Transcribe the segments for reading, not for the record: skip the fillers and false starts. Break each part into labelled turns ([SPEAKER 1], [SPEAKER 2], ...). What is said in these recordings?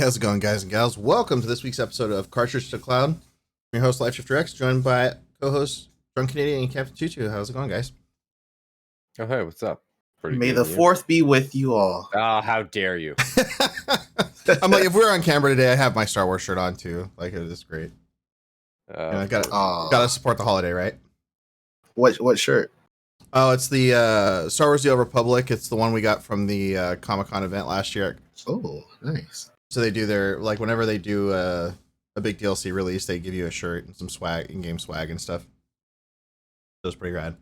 [SPEAKER 1] How's it going, guys and gals? Welcome to this week's episode of Cartridge to Cloud. I'm your host, LifeShifter X, joined by co-hosts Drunk Canadian and Captain Tutu. How's it going, guys?
[SPEAKER 2] Oh, hey, what's up? Pretty
[SPEAKER 3] May
[SPEAKER 2] good.
[SPEAKER 3] the fourth be with you all.
[SPEAKER 2] Oh, how dare you?
[SPEAKER 1] I'm like, if we're on camera today, I have my Star Wars shirt on too. Like, it is great. I gotta support the holiday, right?
[SPEAKER 3] What shirt?
[SPEAKER 1] Oh, it's the Star Wars: The Old Republic. It's the one we got from the Comic-Con event last year.
[SPEAKER 3] Oh, nice.
[SPEAKER 1] So they do their, like, whenever they do a big DLC release, they give you a shirt and some swag, in-game swag and stuff. It was pretty rad.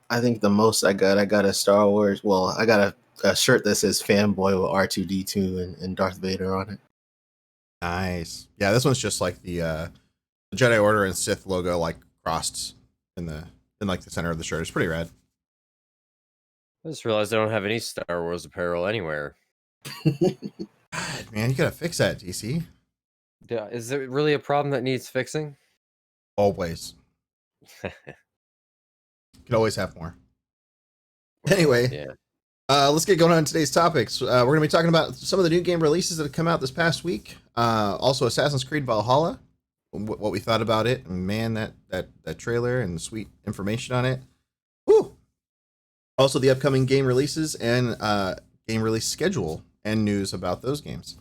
[SPEAKER 3] I think the most I got a Star Wars. Well, I got a shirt that says "Fanboy" with R2D2 and Darth Vader on it.
[SPEAKER 1] Nice. Yeah, this one's just like the Jedi Order and Sith logo, like crossed in like the center of the shirt. It's pretty rad.
[SPEAKER 2] I just realized I don't have any Star Wars apparel anywhere.
[SPEAKER 1] God, man, you gotta fix that, DC.
[SPEAKER 2] Yeah, is it really a problem that needs fixing?
[SPEAKER 1] Always. You can always have more. Anyway,
[SPEAKER 2] yeah.
[SPEAKER 1] Let's get going on today's topics. We're gonna be talking about some of the new game releases that have come out this past week. Also, Assassin's Creed Valhalla. What we thought about it, and man, that trailer and sweet information on it. Woo! Also, the upcoming game releases and game release schedule and news about those games.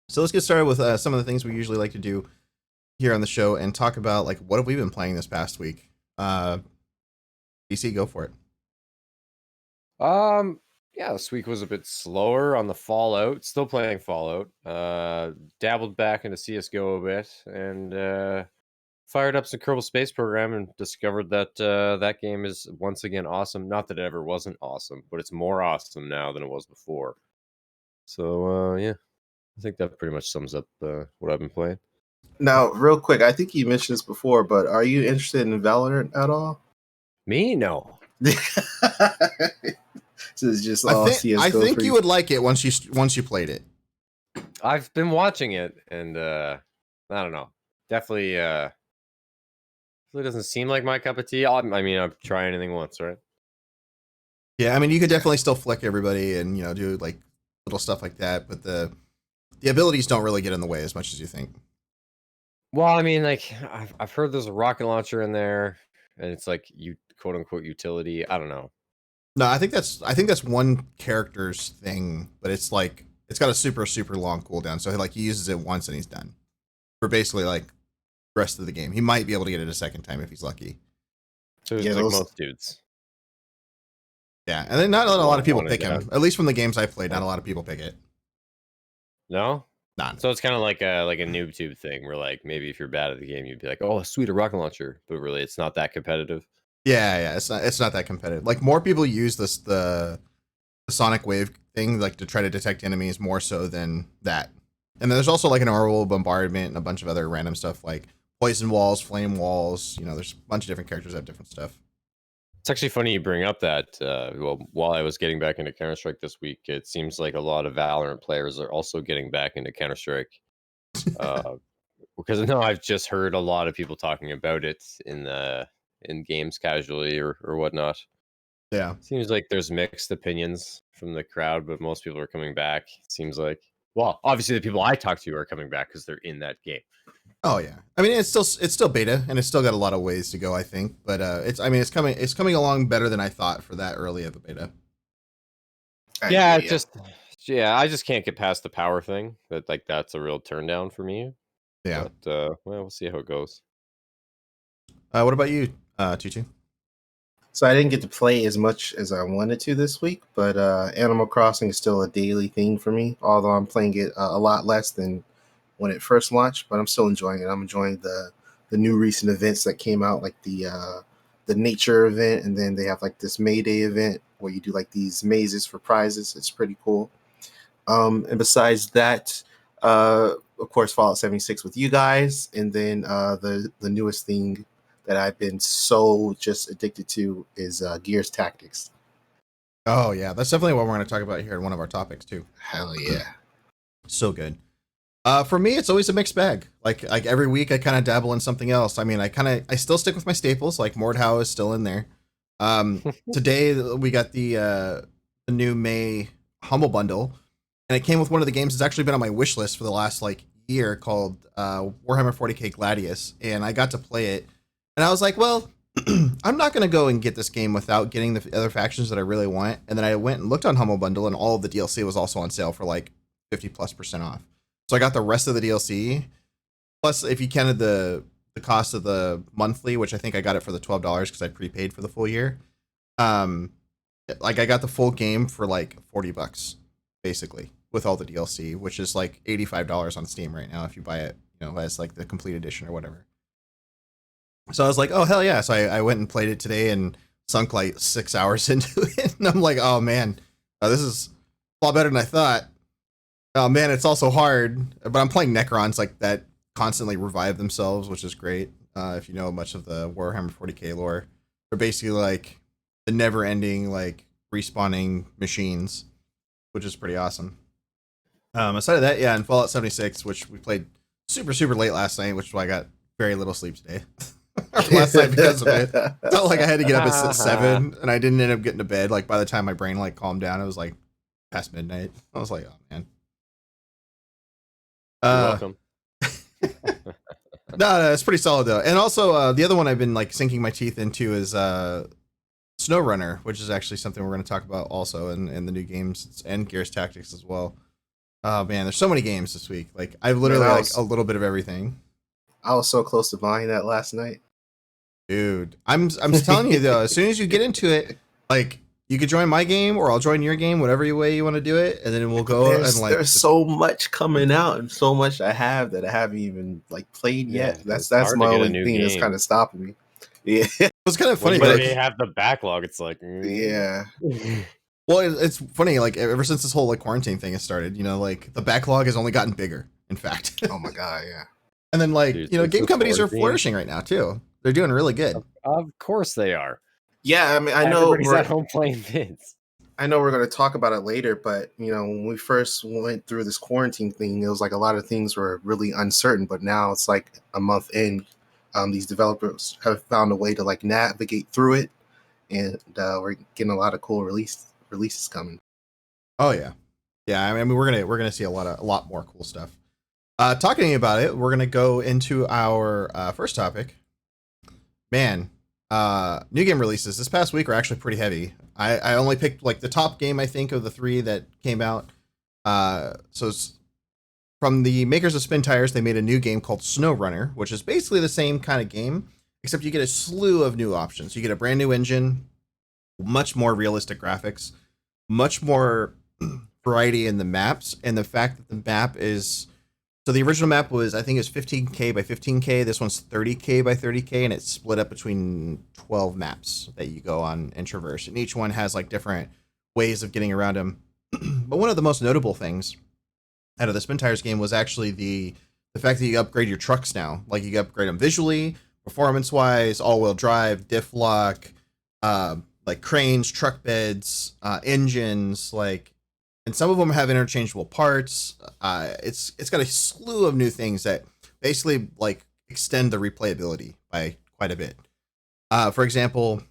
[SPEAKER 1] So let's get started with some of the things we usually like to do here on the show and talk about, like, what have we been playing this past week. DC, go for it.
[SPEAKER 2] Yeah, this week was a bit slower on the Fallout. Still playing Fallout. Dabbled back into CS:GO a bit, and fired up some Kerbal Space Program and discovered that that game is once again awesome. Not that it ever wasn't awesome, but it's more awesome now than it was before. So yeah, I think that pretty much sums up what I've been playing.
[SPEAKER 3] Now, real quick, I think you mentioned this before, but are you interested in Valorant at all?
[SPEAKER 2] Me? No.
[SPEAKER 3] So it's just all CS:GO.
[SPEAKER 1] I think you would like it once you played it.
[SPEAKER 2] I've been watching it, and I don't know. Definitely, it doesn't seem like my cup of tea. I mean, I'll try anything once, right?
[SPEAKER 1] Yeah, I mean, you could definitely still flick everybody and, you know, do like little stuff like that, but the abilities don't really get in the way as much as you think.
[SPEAKER 2] Well, I mean, like I've heard there's a rocket launcher in there, and it's like you quote unquote utility. I don't know.
[SPEAKER 1] No, I think that's one character's thing, but it's like it's got a super long cooldown, so like he uses it once and he's done for basically like the rest of the game. He might be able to get it a second time if he's lucky.
[SPEAKER 2] So it's like most dudes.
[SPEAKER 1] Yeah, and then not a lot of people pick him. At least from the games I've played, not a lot of people pick it.
[SPEAKER 2] No?
[SPEAKER 1] None.
[SPEAKER 2] So it's kind of like a noob tube thing where, like, maybe if you're bad at the game, you'd be like, oh, sweet, a rocket launcher. But really, it's not that competitive.
[SPEAKER 1] Yeah, it's not that competitive. Like, more people use the sonic wave thing, like, to try to detect enemies more so than that. And then there's also like an orbital bombardment and a bunch of other random stuff like poison walls, flame walls. You know, there's a bunch of different characters that have different stuff.
[SPEAKER 2] It's actually funny you bring up that. Well, while I was getting back into Counter-Strike this week, it seems like a lot of Valorant players are also getting back into Counter-Strike. Because no, I've just heard a lot of people talking about it in games casually or whatnot.
[SPEAKER 1] Yeah,
[SPEAKER 2] seems like there's mixed opinions from the crowd, but most people are coming back. It seems like, well, obviously the people I talk to are coming back because they're in that game.
[SPEAKER 1] Oh yeah, I mean it's still beta and it's still got a lot of ways to go, I think, but it's coming along better than I thought for that early of a beta.
[SPEAKER 2] Yeah, I just can't get past the power thing. That's a real turn down for me.
[SPEAKER 1] Yeah,
[SPEAKER 2] but well, we'll see how it goes.
[SPEAKER 1] What about you, Tutu?
[SPEAKER 3] So I didn't get to play as much as I wanted to this week, but Animal Crossing is still a daily thing for me. Although I'm playing it a lot less than when it first launched, but I'm still enjoying it. I'm enjoying the new recent events that came out, like the nature event, and then they have like this Mayday event where you do like these mazes for prizes. It's pretty cool. And besides that, of course, Fallout 76 with you guys, and then the newest thing that I've been so just addicted to is Gears Tactics.
[SPEAKER 1] Oh yeah, that's definitely what we're going to talk about here in one of our topics too.
[SPEAKER 3] Hell yeah,
[SPEAKER 1] so good. For me, it's always a mixed bag. Like every week, I kind of dabble in something else. I mean, I still stick with my staples. Like Mordhau is still in there. Today we got the new May Humble Bundle, and it came with one of the games that's actually been on my wish list for the last like year called Warhammer 40k Gladius, and I got to play it, and I was like, well, I'm not gonna go and get this game without getting the other factions that I really want. And then I went and looked on Humble Bundle, and all of the DLC was also on sale for like 50+% off. So I got the rest of the DLC. Plus, if you counted the cost of the monthly, which I think I got it for the $12 because I prepaid for the full year. Like I got the full game for like $40 basically with all the DLC, which is like $85 on Steam right now if you buy it, as like the complete edition or whatever. So I was like, oh hell yeah! So I went and played it today and sunk like 6 hours into it, and I'm like, oh man, this is a lot better than I thought. Oh man, it's also hard, but I'm playing Necrons like that constantly revive themselves, which is great. If you know much of the Warhammer 40k lore, they're basically like the never-ending like respawning machines, which is pretty awesome. Aside of that, yeah, and Fallout 76, which we played super late last night, which is why I got very little sleep today. Last night because of it. Felt like I had to get up at 7, and I didn't end up getting to bed. Like by the time my brain like calmed down, it was like past midnight. I was like, oh man.
[SPEAKER 2] You're welcome.
[SPEAKER 1] No, it's pretty solid though. And also, the other one I've been like sinking my teeth into is SnowRunner, which is actually something we're going to talk about also in the new games and Gears Tactics as well. Oh man, there's so many games this week. Like I've literally like a little bit of everything.
[SPEAKER 3] I was so close to buying that last night.
[SPEAKER 1] Dude, I'm telling you though, as soon as you get into it, like you could join my game or I'll join your game, whatever way you want to do it, and then we'll go and like
[SPEAKER 3] there's so much coming out and so much I have that I haven't even like played yet. That's my only thing that's kind of stopping me. Yeah.
[SPEAKER 1] It's kind of funny.
[SPEAKER 2] But they have the backlog. It's like
[SPEAKER 3] yeah.
[SPEAKER 1] Well, it's funny, like ever since this whole like quarantine thing has started, like the backlog has only gotten bigger, in fact.
[SPEAKER 3] Oh my god, yeah.
[SPEAKER 1] And then like, game companies are flourishing right now too. They're doing really good.
[SPEAKER 2] Of course they are.
[SPEAKER 3] Yeah, I mean, I know
[SPEAKER 2] everybody's at home playing vids.
[SPEAKER 3] I know we're going to talk about it later, but when we first went through this quarantine thing, it was like a lot of things were really uncertain. But now it's like a month in, these developers have found a way to like navigate through it, and we're getting a lot of cool releases coming.
[SPEAKER 1] Oh yeah. I mean, we're gonna see a lot more cool stuff. Talking about it, we're gonna go into our first topic. Man, new game releases this past week are actually pretty heavy. I only picked like the top game I think of the 3 that came out. So it's from the makers of Spin Tires, they made a new game called SnowRunner, which is basically the same kind of game, except you get a slew of new options. You get a brand new engine, much more realistic graphics, much more variety in the maps, and the fact that the map is so the original map was, I think it was 15K by 15K. This one's 30K by 30K, and it's split up between 12 maps that you go on and traverse. And each one has like different ways of getting around them. But one of the most notable things out of the Spin Tires game was actually the fact that you upgrade your trucks now. Like you can upgrade them visually, performance-wise, all-wheel drive, diff lock, like cranes, truck beds, engines, and some of them have interchangeable parts. It's got a slew of new things that basically like extend the replayability by quite a bit. For example,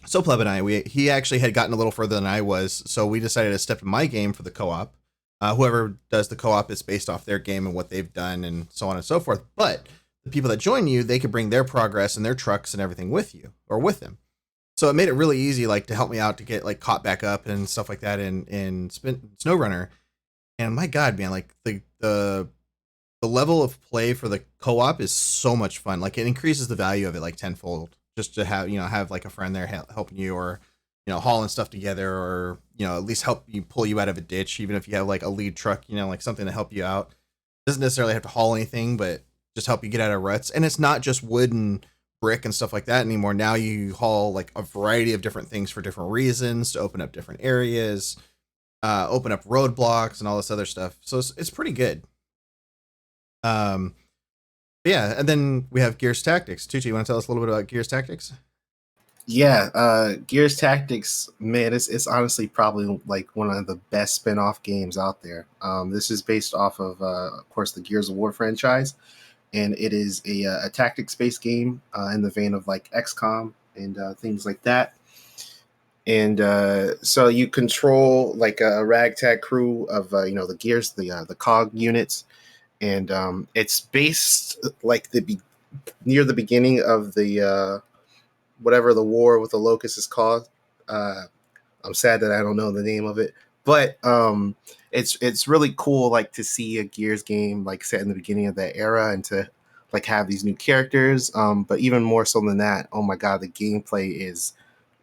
[SPEAKER 1] Sopleb and I, he actually had gotten a little further than I was, so we decided to step in my game for the co-op. Whoever does the co-op is based off their game and what they've done and so on and so forth. But the people that join you, they could bring their progress and their trucks and everything with you or with them. So it made it really easy, like to help me out to get like caught back up and stuff like that in SnowRunner. And my God, man, like the level of play for the co-op is so much fun. Like it increases the value of it like tenfold just to have like a friend there helping you or, hauling stuff together or, at least help you pull you out of a ditch, even if you have like a lead truck, like something to help you out. Doesn't necessarily have to haul anything, but just help you get out of ruts. And it's not just wood and brick and stuff like that anymore. Now you haul like a variety of different things for different reasons to open up different areas, open up roadblocks and all this other stuff. So it's pretty good. Yeah, and then we have Gears Tactics. Tucci, you want to tell us a little bit about Gears Tactics?
[SPEAKER 3] Yeah, Gears Tactics, man, it's honestly probably like one of the best spin-off games out there. This is based off of course, the Gears of War franchise. And it is a tactics-based game in the vein of like XCOM and things like that. And so you control like a ragtag crew of the gears, the cog units, and it's based like near the beginning of the whatever the war with the locusts is called. Uh, I'm sad that I don't know the name of it, but it's really cool like to see a Gears game like set in the beginning of that era and to like have these new characters. But even more so than that, oh my god, the gameplay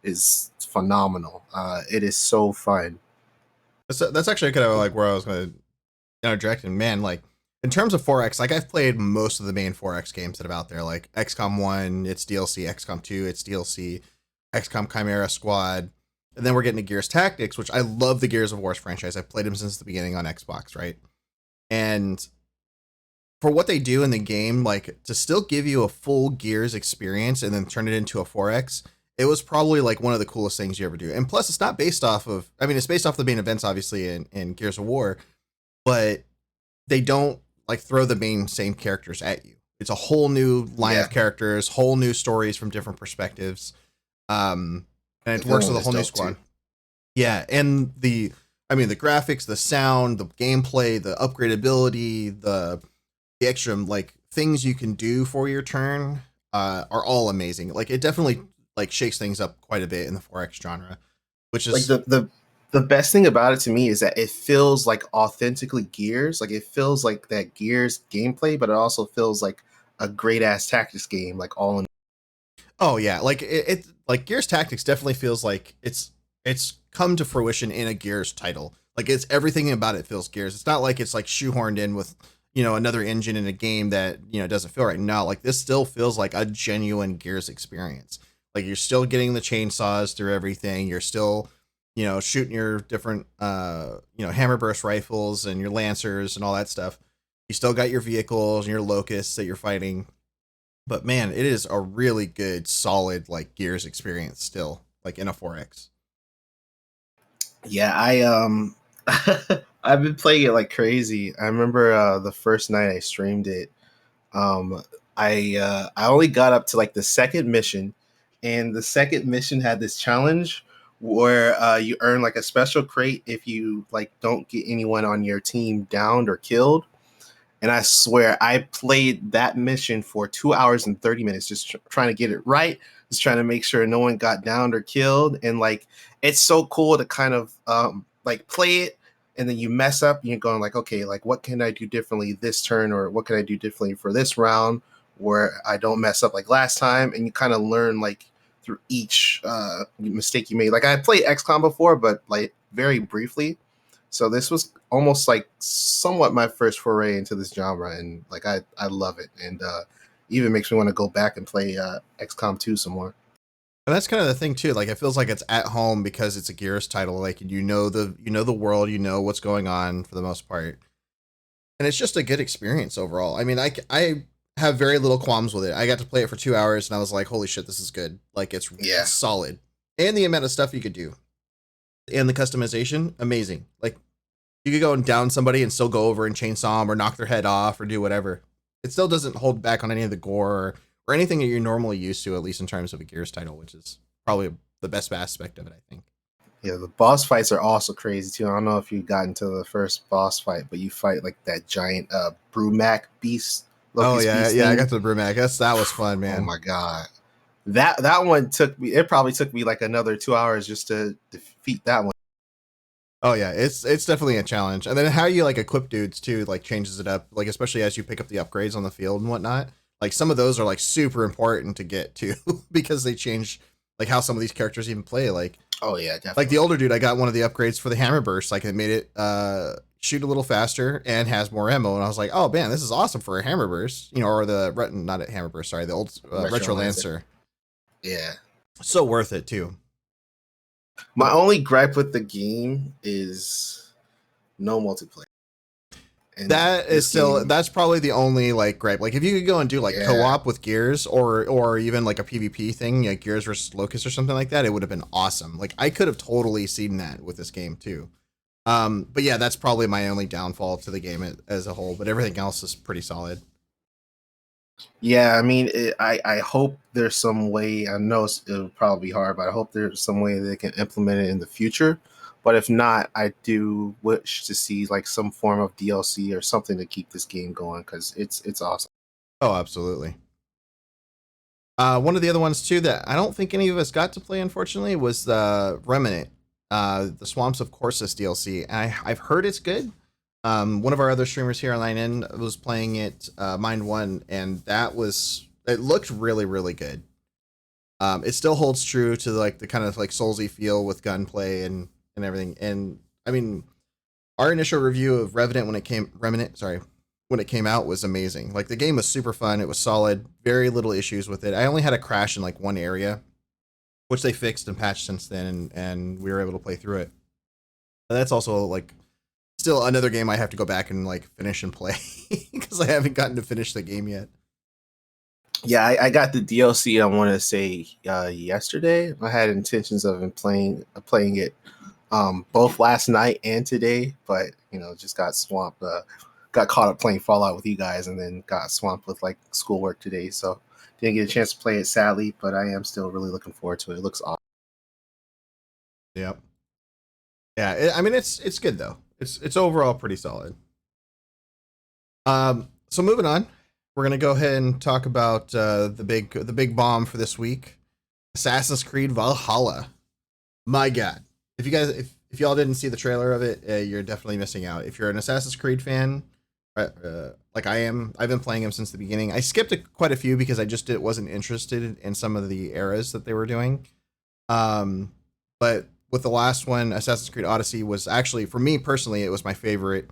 [SPEAKER 3] is phenomenal. It is so fun.
[SPEAKER 1] That's actually kind of like where I was going to interject. And man, like in terms of 4X, like I've played most of the main 4X games that are out there, like XCOM 1, it's DLC, XCOM 2, it's DLC, XCOM Chimera Squad. And then we're getting to Gears Tactics, which I love the Gears of War franchise. I've played them since the beginning on Xbox, right? And for what they do in the game, like to still give you a full Gears experience and then turn it into a 4X, it was probably like one of the coolest things you ever do. And plus, it's not based off of, I mean, it's based off the main events, obviously, in Gears of War, but they don't like throw the main same characters at you. It's a whole new line of characters, whole new stories from different perspectives. And it works with a whole new squad. Too. Yeah, and the graphics, the sound, the gameplay, the upgradability, the extra like things you can do for your turn are all amazing. Like it definitely like shakes things up quite a bit in the 4X genre, which is
[SPEAKER 3] like the best thing about it to me is that it feels like authentically Gears. Like it feels like that Gears gameplay, but it also feels like a great ass tactics game, like all in.
[SPEAKER 1] Oh yeah, like it like Gears Tactics definitely feels like it's come to fruition in a Gears title. Like it's everything about it feels Gears. It's not like it's like shoehorned in with, you know, another engine in a game that, you know, doesn't feel right. No, like this still feels like a genuine Gears experience. Like you're still getting the chainsaws through everything. You're still, you know, shooting your different hammer burst rifles and your lancers and all that stuff. You still got your vehicles and your locusts that you're fighting. But man, it is a really good, solid like Gears experience still, like in a 4X.
[SPEAKER 3] Yeah, I've been playing it like crazy. I remember the first night I streamed it. Um, I only got up to like the second mission, and the second mission had this challenge where you earn like a special crate if you like don't get anyone on your team downed or killed. And I swear I played that mission for 2 hours and 30 minutes, just trying to get it right, just trying to make sure no one got downed or killed. And like, it's so cool to kind of like play it, and then you mess up and you're going like, okay, like what can I do differently this turn, or what can I do differently for this round where I don't mess up like last time. And you kind of learn like through each mistake you made. Like I played XCOM before, but like very briefly. So this was almost like somewhat my first foray into this genre, and like I love it, and even makes me want to go back and play XCOM 2 some more.
[SPEAKER 1] And that's kind of the thing too. Like it feels like it's at home because it's a Gears title. Like you know the world, you know what's going on for the most part, and it's just a good experience overall. I mean, I have very little qualms with it. I got to play it for 2 hours, and I was like, holy shit, this is good. Like it's solid, and the amount of stuff you could do, and the customization, amazing. Like you could go and down somebody and still go over and chainsaw them or knock their head off or do whatever. It still doesn't hold back on any of the gore or anything that you're normally used to, at least in terms of a Gears title, which is probably the best aspect of it, I think.
[SPEAKER 3] Yeah, the boss fights are also crazy too. I don't know if you got into the first boss fight, but you fight like that giant Brumac beast.
[SPEAKER 1] Loki's beast thing. I got the Brumac. That was fun, man.
[SPEAKER 3] Oh my god, that one took me. It probably took me like another 2 hours just to defeat that one.
[SPEAKER 1] Oh yeah, it's definitely a challenge. And then how you like equip dudes too, like changes it up. Like especially as you pick up the upgrades on the field and whatnot. Like some of those are like super important to get to because they change like how some of these characters even play. Like
[SPEAKER 3] oh yeah, definitely.
[SPEAKER 1] Like the older dude, I got one of the upgrades for the hammer burst. Like it made it shoot a little faster and has more ammo. And I was like, oh man, this is awesome for a hammer burst. You know, or the not a hammer burst, sorry, the old retro lancer.
[SPEAKER 3] Yeah,
[SPEAKER 1] so worth it too.
[SPEAKER 3] My only gripe with the game is no multiplayer.
[SPEAKER 1] And that's probably the only like gripe. Like if you could go and do like co-op with Gears or even like a PvP thing, like Gears versus Locust or something like that, it would have been awesome. Like I could have totally seen that with this game too. But yeah, that's probably my only downfall to the game as a whole, but everything else is pretty solid.
[SPEAKER 3] Yeah, I mean, I hope there's some way. I know it'll probably be hard, but I hope there's some way they can implement it in the future. But if not, I do wish to see like some form of DLC or something to keep this game going because it's awesome.
[SPEAKER 1] Oh, absolutely. One of the other ones too that I don't think any of us got to play, unfortunately, was the Remnant, the Swamps of Corsus DLC. I've heard it's good. One of our other streamers here on Line In was playing it, Mind One, and it looked really really good. It still holds true to like the kind of like Soulsy feel with gunplay and everything. And I mean, our initial review of Remnant, sorry, when it came out was amazing. Like the game was super fun. It was solid. Very little issues with it. I only had a crash in like one area, which they fixed and patched since then, and we were able to play through it. But that's also like still another game I have to go back and like finish and play because I haven't gotten to finish the game yet.
[SPEAKER 3] Yeah, I got the DLC. I want to say yesterday. I had intentions of playing it both last night and today, but just got swamped. Got caught up playing Fallout with you guys, and then got swamped with like schoolwork today. So didn't get a chance to play it, sadly. But I am still really looking forward to it. It looks awesome.
[SPEAKER 1] Yep. Yeah. I mean, it's good though. It's overall pretty solid. So moving on, we're gonna go ahead and talk about the big bomb for this week, Assassin's Creed Valhalla. My God, if y'all didn't see the trailer of it, you're definitely missing out. If you're an Assassin's Creed fan, like I am, I've been playing them since the beginning. I skipped quite a few because I just wasn't interested in some of the eras that they were doing. But with the last one, Assassin's Creed Odyssey was actually, for me personally, it was my favorite.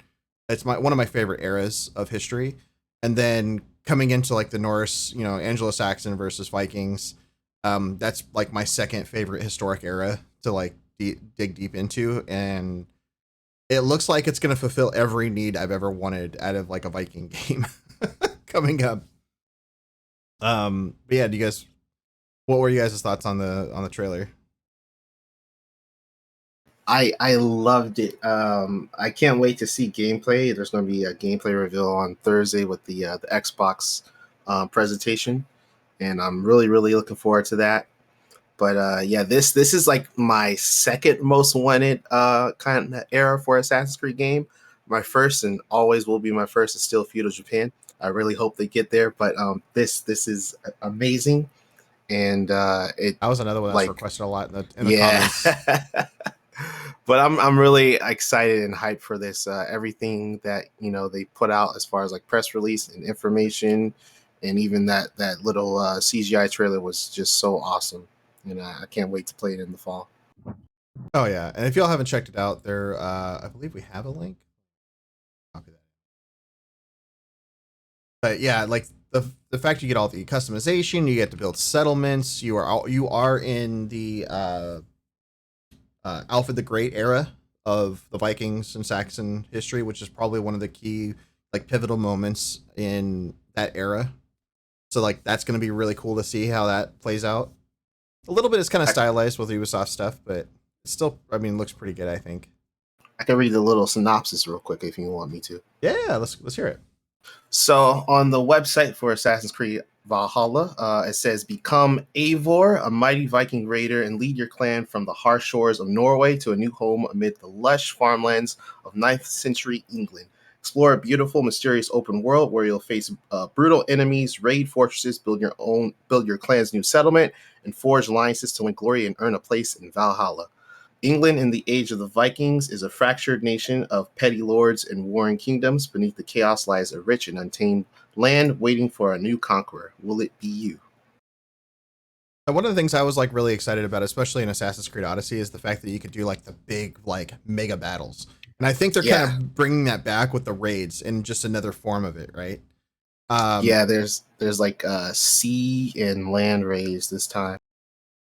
[SPEAKER 1] It's one of my favorite eras of history. And then coming into like the Norse, Anglo-Saxon versus Vikings, that's like my second favorite historic era to like dig deep into, and it looks like it's going to fulfill every need I've ever wanted out of like a Viking game coming up. But yeah, what were you guys' thoughts on the trailer?
[SPEAKER 3] I loved it. I can't wait to see gameplay. There's going to be a gameplay reveal on Thursday with the Xbox presentation, and I'm really looking forward to that. But yeah, this is like my second most wanted kind of era for Assassin's Creed game. My first and always will be my first is still Feudal Japan. I really hope they get there, but this is amazing, and it
[SPEAKER 1] That was another one that's
[SPEAKER 3] like
[SPEAKER 1] requested a lot in the
[SPEAKER 3] yeah.
[SPEAKER 1] comments.
[SPEAKER 3] But I'm really excited and hyped for this. Everything that they put out as far as like press release and information, and even that little CGI trailer was just so awesome. And I can't wait to play it in the fall.
[SPEAKER 1] Oh yeah, and if y'all haven't checked it out, I believe we have a link. Copy that. But yeah, like the fact you get all the customization, you get to build settlements. You are in the Alfred the Great era of the Vikings and Saxon history, which is probably one of the key like pivotal moments in that era. So like that's going to be really cool to see how that plays out. A little bit is kind of
[SPEAKER 3] I,
[SPEAKER 1] stylized with Ubisoft stuff, but it still, I mean, looks pretty good, I think.
[SPEAKER 3] I can read the little synopsis real quick if you want me to.
[SPEAKER 1] Yeah, let's hear it.
[SPEAKER 3] So on the website for Assassin's Creed Valhalla, it says, "Become Eivor, a mighty Viking raider, and lead your clan from the harsh shores of Norway to a new home amid the lush farmlands of 9th century England. Explore a beautiful, mysterious open world where you'll face brutal enemies, raid fortresses, build your clan's new settlement, and forge alliances to win glory and earn a place in Valhalla. England in the age of the Vikings is a fractured nation of petty lords and warring kingdoms. Beneath the chaos lies a rich and untamed land waiting for a new conqueror. Will it be you?"
[SPEAKER 1] And one of the things I was like really excited about, especially in Assassin's Creed Odyssey, is the fact that you could do like the big like mega battles. And I think they're kind
[SPEAKER 3] Yeah.
[SPEAKER 1] of bringing that back with the raids in just another form of it, right? Um,
[SPEAKER 3] Yeah, there's like sea and land raids this time.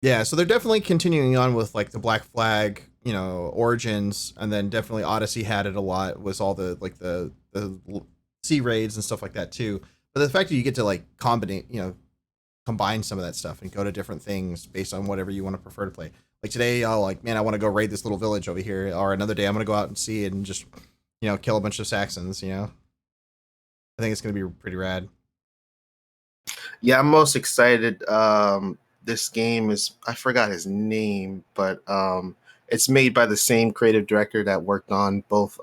[SPEAKER 1] yeah, so they're definitely continuing on with like the Black Flag, origins, and then definitely Odyssey had it a lot. Was all the like the sea raids and stuff like that too. But the fact that you get to like combine some of that stuff and go to different things based on whatever you want to prefer to play. Like today, I'll like, man, I want to go raid this little village over here, or another day, I'm gonna go out and see it and just kill a bunch of Saxons. I think it's gonna be pretty rad.
[SPEAKER 3] Yeah, I'm most excited. This game is, I forgot his name, but it's made by the same creative director that worked on both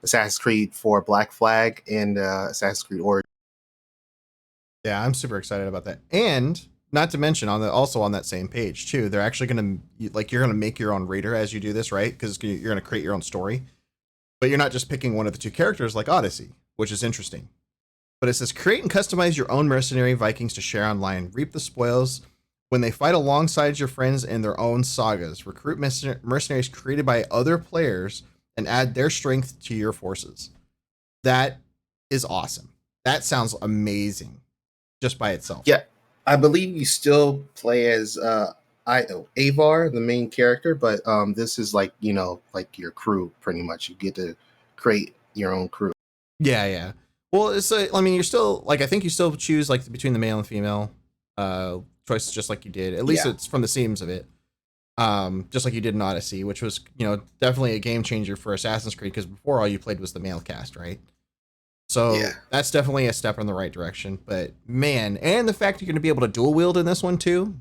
[SPEAKER 3] Assassin's Creed 4 Black Flag and Assassin's Creed Origins.
[SPEAKER 1] Yeah, I'm super excited about that. And not to mention also on that same page too, they're actually going to you're going to make your own raider as you do this, right? Because you're going to create your own story. But you're not just picking one of the two characters like Odyssey, which is interesting. But it says create and customize your own mercenary Vikings to share online. Reap the spoils when they fight alongside your friends in their own sagas. Recruit mercenaries created by other players and add their strength to your forces. That is awesome. That sounds amazing just by itself.
[SPEAKER 3] Yeah, I believe you still play as Avar, the main character, but this is like, like your crew pretty much. You get to create your own crew.
[SPEAKER 1] Yeah, yeah. Well, I mean, you're still like I think you still choose like between the male and female choices just like you did. At least
[SPEAKER 3] Yeah.
[SPEAKER 1] it's from the seams of it. Just like you did in Odyssey, which was, definitely a game changer for Assassin's Creed because before all you played was the male cast, right? So
[SPEAKER 3] Yeah.
[SPEAKER 1] that's definitely a step in the right direction. But man, and the fact you're going to be able to dual wield in this one too,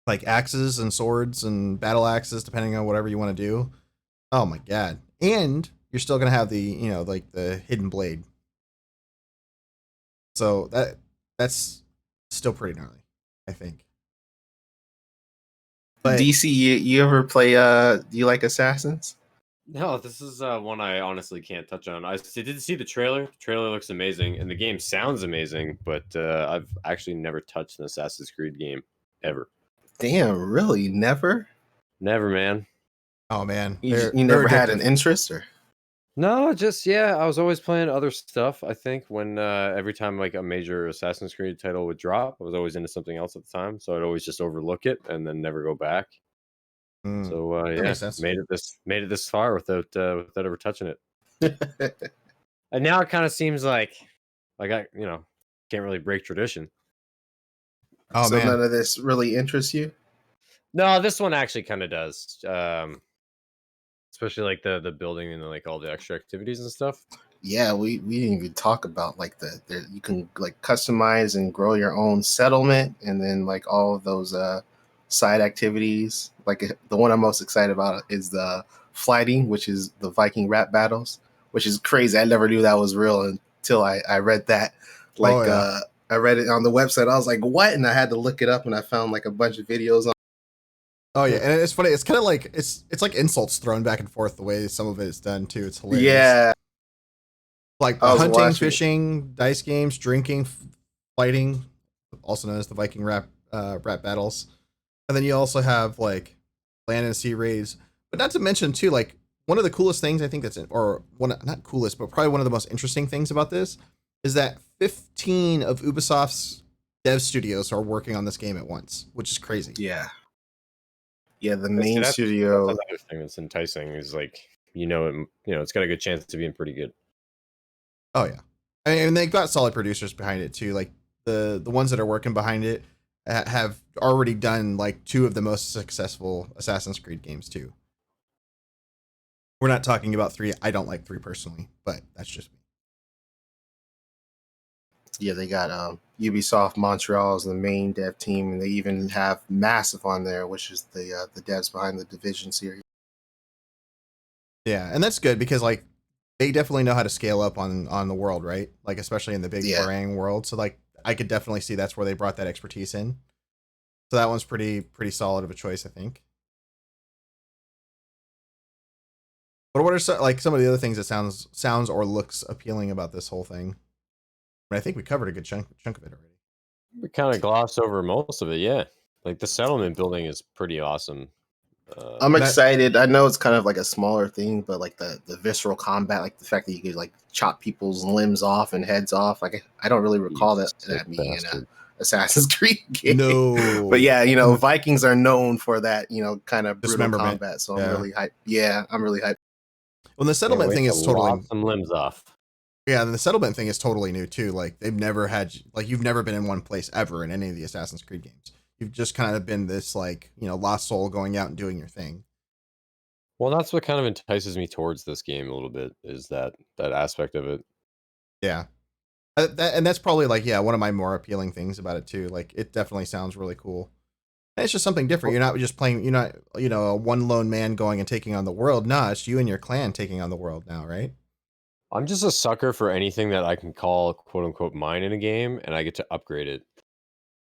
[SPEAKER 1] like axes and swords and battle axes, depending on whatever you want to do. Oh my god! And you're still going to have the, like the hidden blade. So that's still pretty gnarly, I think. But
[SPEAKER 3] DC, you ever play? Do you like Assassins?
[SPEAKER 2] No, this is one I honestly can't touch on. I did see the trailer. The trailer looks amazing, and the game sounds amazing. But I've actually never touched an Assassin's Creed game ever.
[SPEAKER 3] Damn, really? Never?
[SPEAKER 2] Never, man.
[SPEAKER 1] oh man,
[SPEAKER 3] You,
[SPEAKER 1] they're
[SPEAKER 3] you never
[SPEAKER 1] they're
[SPEAKER 3] had an
[SPEAKER 1] addictive.
[SPEAKER 3] interest, or?
[SPEAKER 2] No, just yeah. I was always playing other stuff. I think when every time like a major Assassin's Creed title would drop, I was always into something else at the time, so I'd always just overlook it and then never go back. So
[SPEAKER 1] That
[SPEAKER 2] yeah,
[SPEAKER 1] makes sense.
[SPEAKER 2] made it this far without ever touching it. And now it kind of seems like I can't really break tradition.
[SPEAKER 1] Oh
[SPEAKER 3] So
[SPEAKER 1] man,
[SPEAKER 3] none of this really interests you?
[SPEAKER 2] No, this one actually kind of does. Especially like the building and like all the extra activities and stuff.
[SPEAKER 3] Yeah, we didn't even talk about like the you can like customize and grow your own settlement, and then like all of those side activities. Like the one I'm most excited about is the flighting, which is the Viking rap battles, which is crazy. I never knew that was real until I read that.
[SPEAKER 1] Oh,
[SPEAKER 3] Like
[SPEAKER 1] yeah.
[SPEAKER 3] I read it on the website. I was like, what? And I had to look it up, and I found like a bunch of videos on.
[SPEAKER 1] Oh yeah, and it's funny. It's kind of like it's like insults thrown back and forth the way some of it is done too. It's hilarious.
[SPEAKER 3] Yeah,
[SPEAKER 1] Like
[SPEAKER 3] I
[SPEAKER 1] the
[SPEAKER 3] was
[SPEAKER 1] hunting,
[SPEAKER 3] watching.
[SPEAKER 1] fishing, dice games, drinking, fighting, also known as the Viking rap battles, and then you also have like land and sea raids. But not to mention too, like one of the coolest things I think or one not coolest, but probably one of the most interesting things about this is that 15 of Ubisoft's dev studios are working on this game at once, which is crazy.
[SPEAKER 3] Yeah. Yeah, the
[SPEAKER 2] See,
[SPEAKER 3] main
[SPEAKER 2] that's
[SPEAKER 3] studio.
[SPEAKER 2] another thing that's enticing is like it's got a good chance to being pretty good.
[SPEAKER 1] Oh yeah, I mean, and they've got solid producers behind it too. Like the ones that are working behind it have already done like two of the most successful Assassin's Creed games too. We're not talking about 3. I don't like 3 personally, but that's just me.
[SPEAKER 3] Yeah, they got Ubisoft Montreal as the main dev team, and they even have Massive on there, which is the devs behind the Division series.
[SPEAKER 1] Yeah, and that's good because like they definitely know how to scale up on the world, right? Like especially in the big
[SPEAKER 3] Yeah.
[SPEAKER 1] Farang world. So like I could definitely see that's where they brought that expertise in. So that one's pretty solid of a choice, I think. But what are like some of the other things that sounds or looks appealing about this whole thing? I mean, I think we covered a good chunk of it already.
[SPEAKER 2] We kind of glossed over most of it, yeah. Like the settlement building is pretty awesome.
[SPEAKER 3] I'm
[SPEAKER 1] That
[SPEAKER 3] excited. I know it's kind of like a smaller thing, but like the visceral combat, like the fact that you could like chop people's limbs off and heads off, like I don't really recall
[SPEAKER 2] You
[SPEAKER 3] that
[SPEAKER 2] sick
[SPEAKER 3] being in a
[SPEAKER 2] bastard.
[SPEAKER 3] Assassin's Creed game.
[SPEAKER 1] no,
[SPEAKER 3] But yeah, Vikings are known for that, kind of brutal
[SPEAKER 1] dismemberment.
[SPEAKER 3] combat. So I'm
[SPEAKER 1] Yeah.
[SPEAKER 3] really hyped. Yeah, I'm really hyped.
[SPEAKER 1] Well, the
[SPEAKER 2] Can't
[SPEAKER 1] settlement
[SPEAKER 2] wait
[SPEAKER 1] thing
[SPEAKER 2] to
[SPEAKER 1] is totally
[SPEAKER 2] lop some limbs off.
[SPEAKER 1] yeah. The settlement thing is totally new too. Like they've never had like you've never been in one place ever in any of the Assassin's Creed games. You've just kind of been this like lost soul going out and doing your thing.
[SPEAKER 2] Well, that's what kind of entices me towards this game a little bit is that aspect of it.
[SPEAKER 1] Yeah. And that's probably like, yeah, one of my more appealing things about it too. Like, it definitely sounds really cool. And it's just something different. You're not just playing. You're not, a one lone man going and taking on the world. Nah, it's you and your clan taking on the world now, right?
[SPEAKER 2] I'm just a sucker for anything that I can call quote unquote mine in a game, and I get to upgrade it.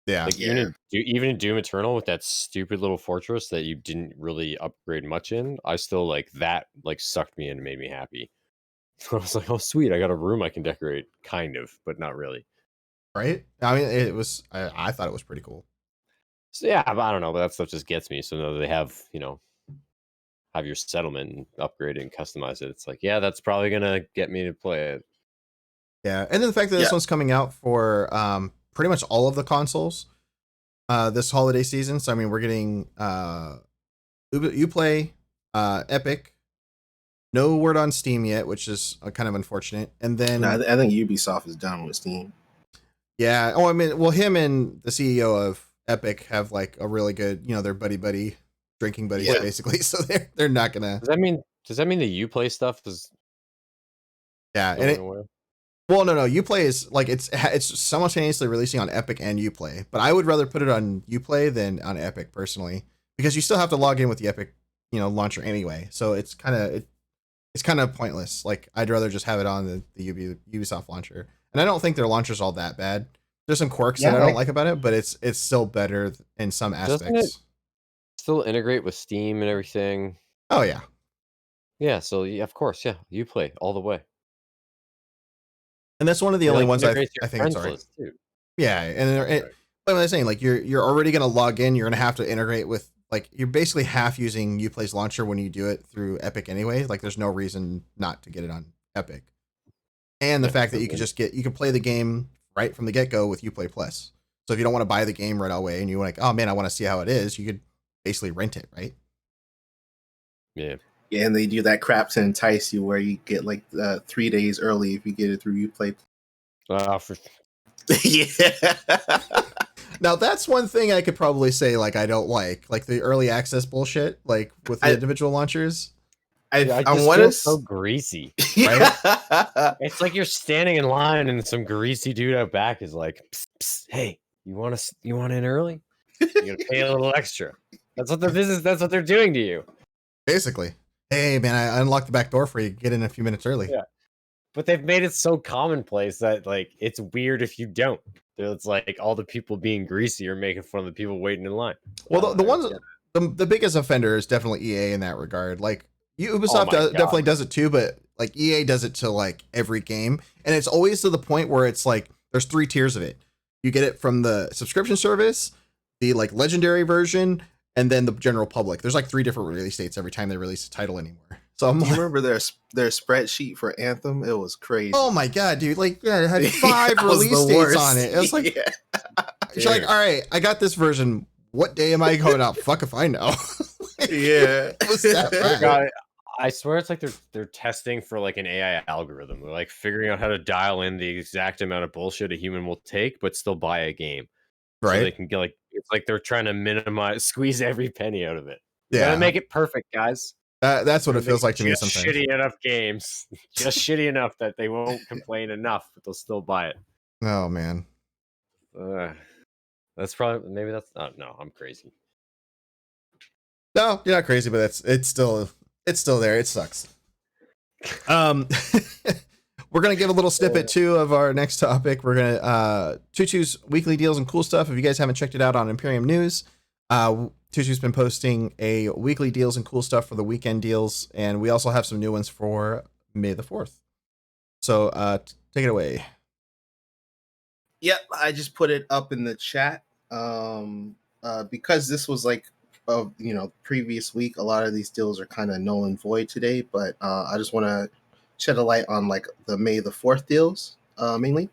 [SPEAKER 1] Yeah.
[SPEAKER 2] Like even in Doom Eternal with that stupid little fortress that you didn't really upgrade much in, I still like that. Like sucked me in and made me happy. I was like, oh sweet, I got a room I can decorate, kind of, but not really.
[SPEAKER 1] Right. I mean, it was. I thought it was pretty cool.
[SPEAKER 2] So yeah, I don't know, but that stuff just gets me. So now they have have your settlement and upgrade it and customize it. It's like, yeah, that's probably gonna get me to play it.
[SPEAKER 1] Yeah, and then the fact that this
[SPEAKER 3] Yeah.
[SPEAKER 1] one's coming out for pretty much all of the consoles this holiday season. So I mean, we're getting Uplay, Epic. No word on Steam yet, which is kind of unfortunate. And then
[SPEAKER 3] No, I think Ubisoft is done with Steam.
[SPEAKER 1] yeah, oh, I mean, well, him and the CEO of Epic have like a really good, they're buddy drinking buddies
[SPEAKER 3] Yeah.
[SPEAKER 1] basically. So they're not gonna.
[SPEAKER 2] Does that mean the Uplay stuff is
[SPEAKER 1] Yeah, and
[SPEAKER 2] going away?
[SPEAKER 1] well, no, Uplay is like it's simultaneously releasing on Epic and Uplay, but I would rather put it on Uplay than on Epic personally because you still have to log in with the Epic, launcher anyway. So it's kind of pointless. Like I'd rather just have it on the Ubisoft launcher, and I don't think their launcher's all that bad. There's some quirks that I don't like about it, but it's still better in some
[SPEAKER 2] Doesn't
[SPEAKER 1] aspects.
[SPEAKER 2] it still integrate with Steam and everything?
[SPEAKER 1] Oh yeah,
[SPEAKER 2] Yeah, so yeah, of course, yeah, Uplay all the way.
[SPEAKER 1] and that's one of the
[SPEAKER 2] It,
[SPEAKER 1] only
[SPEAKER 2] like,
[SPEAKER 1] ones I
[SPEAKER 2] integrates your
[SPEAKER 1] think it's
[SPEAKER 2] friends
[SPEAKER 1] alright.
[SPEAKER 2] list too.
[SPEAKER 1] Yeah, and
[SPEAKER 2] That's right.
[SPEAKER 1] but I'm saying like you're already gonna log in. You're gonna have to integrate with like you're basically half using Uplay's launcher when you do it through Epic anyway. Like there's no reason not to get it on Epic. And the
[SPEAKER 2] Yeah,
[SPEAKER 1] fact that
[SPEAKER 2] so
[SPEAKER 1] you could
[SPEAKER 2] then-
[SPEAKER 1] you can play the game right from the get go with Uplay Plus. So if you don't want to buy the game right away and you're like, oh man, I want to see how it is, you could basically rent it, right?
[SPEAKER 2] Yeah.
[SPEAKER 3] Yeah, and they do that crap to entice you where you get like 3 days early if you get it through Uplay.
[SPEAKER 2] For
[SPEAKER 3] Yeah.
[SPEAKER 1] Now that's one thing I could probably say like I don't like the early access bullshit, like with the individual launchers.
[SPEAKER 2] I
[SPEAKER 3] I
[SPEAKER 2] just
[SPEAKER 3] want
[SPEAKER 2] feel
[SPEAKER 3] to.
[SPEAKER 2] so greasy.
[SPEAKER 3] Yeah.
[SPEAKER 2] It's like you're standing in line and some greasy dude out back is like, psst, psst, "Hey, you want in early? You gotta pay a little extra." That's what That's what they're doing to you.
[SPEAKER 1] Basically, hey man, I unlocked the back door for you. Get in a few minutes early.
[SPEAKER 2] Yeah. But they've made it so commonplace that like it's weird if you don't. It's like all the people being greasy are making fun of the people waiting in line.
[SPEAKER 1] Well, the ones the biggest offender is definitely EA in that regard. Like Ubisoft definitely does it too, but like EA does it to like every game, and it's always to the point where it's like there's 3 tiers of it. You get it from the subscription service, the like legendary version, and then the general public. There's like 3 different release dates every time they release a title anymore. So I'm
[SPEAKER 3] Do you
[SPEAKER 1] like,
[SPEAKER 3] remember their spreadsheet for Anthem? It was crazy.
[SPEAKER 1] oh my god, dude! Like, yeah, it had 5
[SPEAKER 3] That was
[SPEAKER 1] release
[SPEAKER 3] the
[SPEAKER 1] dates
[SPEAKER 3] worst.
[SPEAKER 1] on it. It was like,
[SPEAKER 3] Yeah.
[SPEAKER 1] she's like, all right, I got this version. What day am I going out? Fuck if I know.
[SPEAKER 3] Yeah.
[SPEAKER 1] It was that bad.
[SPEAKER 2] God, I swear it's like they're testing for like an AI algorithm. They're like figuring out how to dial in the exact amount of bullshit a human will take, but still buy a game. So they
[SPEAKER 1] Right?
[SPEAKER 2] can get like it's like they're trying to squeeze every penny out of it.
[SPEAKER 1] Yeah.
[SPEAKER 2] Gotta make it perfect, guys.
[SPEAKER 1] That's what it
[SPEAKER 2] Gotta
[SPEAKER 1] feels
[SPEAKER 2] make
[SPEAKER 1] like to me
[SPEAKER 2] just
[SPEAKER 1] sometimes.
[SPEAKER 2] Shitty enough games, just shitty enough that they won't complain enough, but they'll still buy it.
[SPEAKER 1] Oh man.
[SPEAKER 2] That's probably maybe that's not. No, I'm crazy.
[SPEAKER 1] No, you're not crazy, but it's still there. It sucks. We're gonna give a little snippet too of our next topic. We're gonna Tutu's weekly deals and cool stuff. If you guys haven't checked it out on Imperium News, Tutu's been posting a weekly deals and cool stuff for the weekend deals, and we also have some new ones for May the 4th. So take it away.
[SPEAKER 3] Yep, I just put it up in the chat. Because this was like previous week, a lot of these deals are kind of null and void today, but I just want to shed a light on like the May the 4th deals mainly.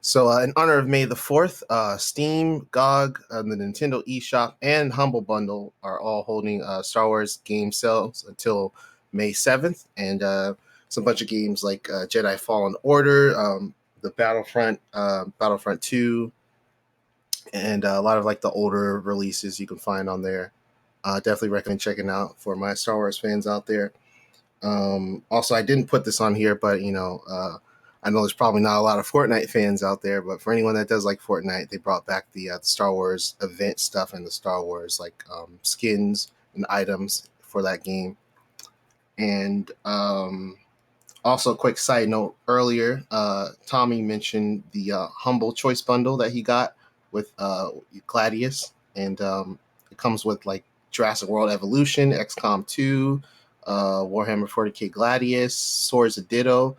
[SPEAKER 3] So in honor of May the 4th, Steam, GOG, the Nintendo eShop, and Humble Bundle are all holding Star Wars game sales until May 7th, and some bunch of games like Jedi Fallen Order, the Battlefront 2, and a lot of like the older releases you can find on there. Definitely recommend checking out for my Star Wars fans out there. Also, I didn't put this on here, but I know there's probably not a lot of Fortnite fans out there, but for anyone that does like Fortnite, they brought back the Star Wars event stuff and the Star Wars skins and items for that game. And also, quick side note: earlier, Tommy mentioned the Humble Choice bundle that he got with Gladius, and it comes with like Jurassic World Evolution, XCOM 2, Warhammer 40k Gladius, Swords of Ditto.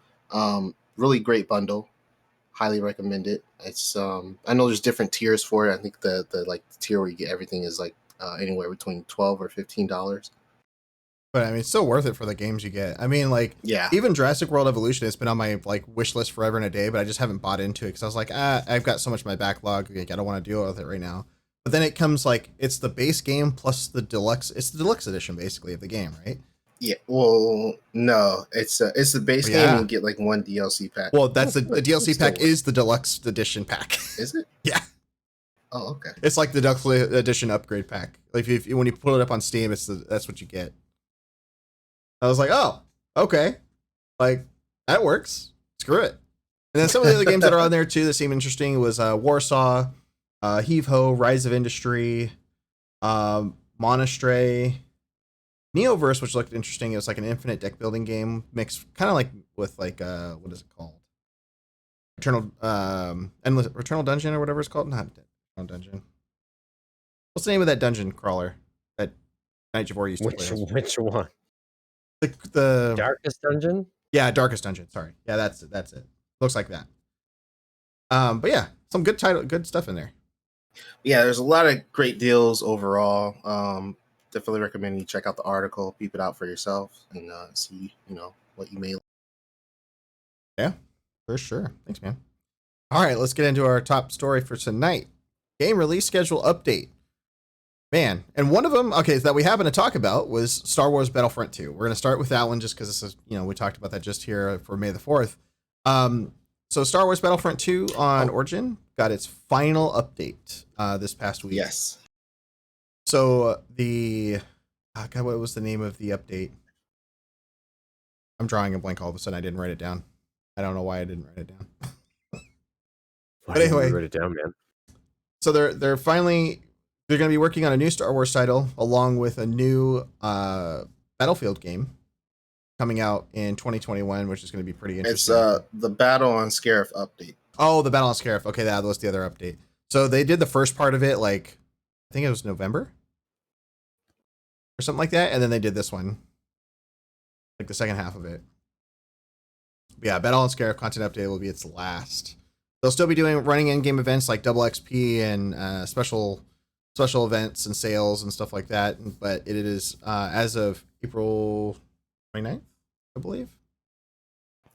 [SPEAKER 3] Really great bundle. Highly recommend it. It's I know there's different tiers for it. I think the tier where you get everything is like anywhere between $12 or $15.
[SPEAKER 1] But I mean, it's still worth it for the games you get. I mean, like,
[SPEAKER 3] Yeah.
[SPEAKER 1] even Jurassic World Evolution has been on my like wish list forever and a day, but I just haven't bought into it because I was like, I've got so much in my backlog, like, I don't want to deal with it right now. But then it comes like it's the base game plus the deluxe. It's the deluxe edition basically of the game, right?
[SPEAKER 3] Yeah. Well, no, it's the base
[SPEAKER 1] Oh,
[SPEAKER 3] game
[SPEAKER 1] yeah.
[SPEAKER 3] and you get like one DLC pack.
[SPEAKER 1] Well, that's the
[SPEAKER 3] But
[SPEAKER 1] DLC
[SPEAKER 3] still
[SPEAKER 1] pack
[SPEAKER 3] worth
[SPEAKER 1] is the deluxe edition pack.
[SPEAKER 3] Is it?
[SPEAKER 1] Yeah.
[SPEAKER 3] Oh, okay.
[SPEAKER 1] It's like the deluxe edition upgrade pack. Like if when you pull it up on Steam, that's what you get. I was like, oh, okay, like that works. Screw it. And then some of the other games that are on there too that seem interesting was Warsaw, Heave Ho, Rise of Industry, Monastery, Neoverse, which looked interesting. It was like an infinite deck building game mixed, kind of like with like what is it called? Eternal Dungeon or whatever it's called. Not Eternal Dungeon. What's the name of that dungeon crawler that Night Javor used to play?
[SPEAKER 2] Which one?
[SPEAKER 1] The
[SPEAKER 2] Darkest Dungeon?
[SPEAKER 1] Yeah, Darkest Dungeon. Sorry. Yeah, that's it. Looks like that. But yeah, some good stuff in there.
[SPEAKER 3] Yeah, there's a lot of great deals overall. Definitely recommend you check out the article, peep it out for yourself, and see what you may.
[SPEAKER 1] Yeah, for sure. Thanks, man. All right, let's get into our top story for tonight. Game release schedule update. Man, and one of them, okay, that we happen to talk about was Star Wars Battlefront 2. We're going to start with that one just because this is, we talked about that just here for May the 4th. So Star Wars Battlefront 2 on Origin got its final update this past week.
[SPEAKER 3] Yes.
[SPEAKER 1] So God, what was the name of the update? I'm drawing a blank all of a sudden. I didn't write it down. I don't know why I didn't write it down. But anyway,
[SPEAKER 2] write it down, man.
[SPEAKER 1] So they're going to be working on a new Star Wars title along with a new Battlefield game coming out in 2021, which is going to be pretty interesting.
[SPEAKER 3] It's the Battle on Scarif update.
[SPEAKER 1] Oh, the Battle on Scarif. Okay, that was the other update. So they did the first part of it, like, I think it was November or something like that, and then they did this one, like the second half of it. But yeah, Battle on Scarif content update will be its last. They'll still be running in-game events like double XP and special events and sales and stuff like that. But it is as of April 29th, I believe.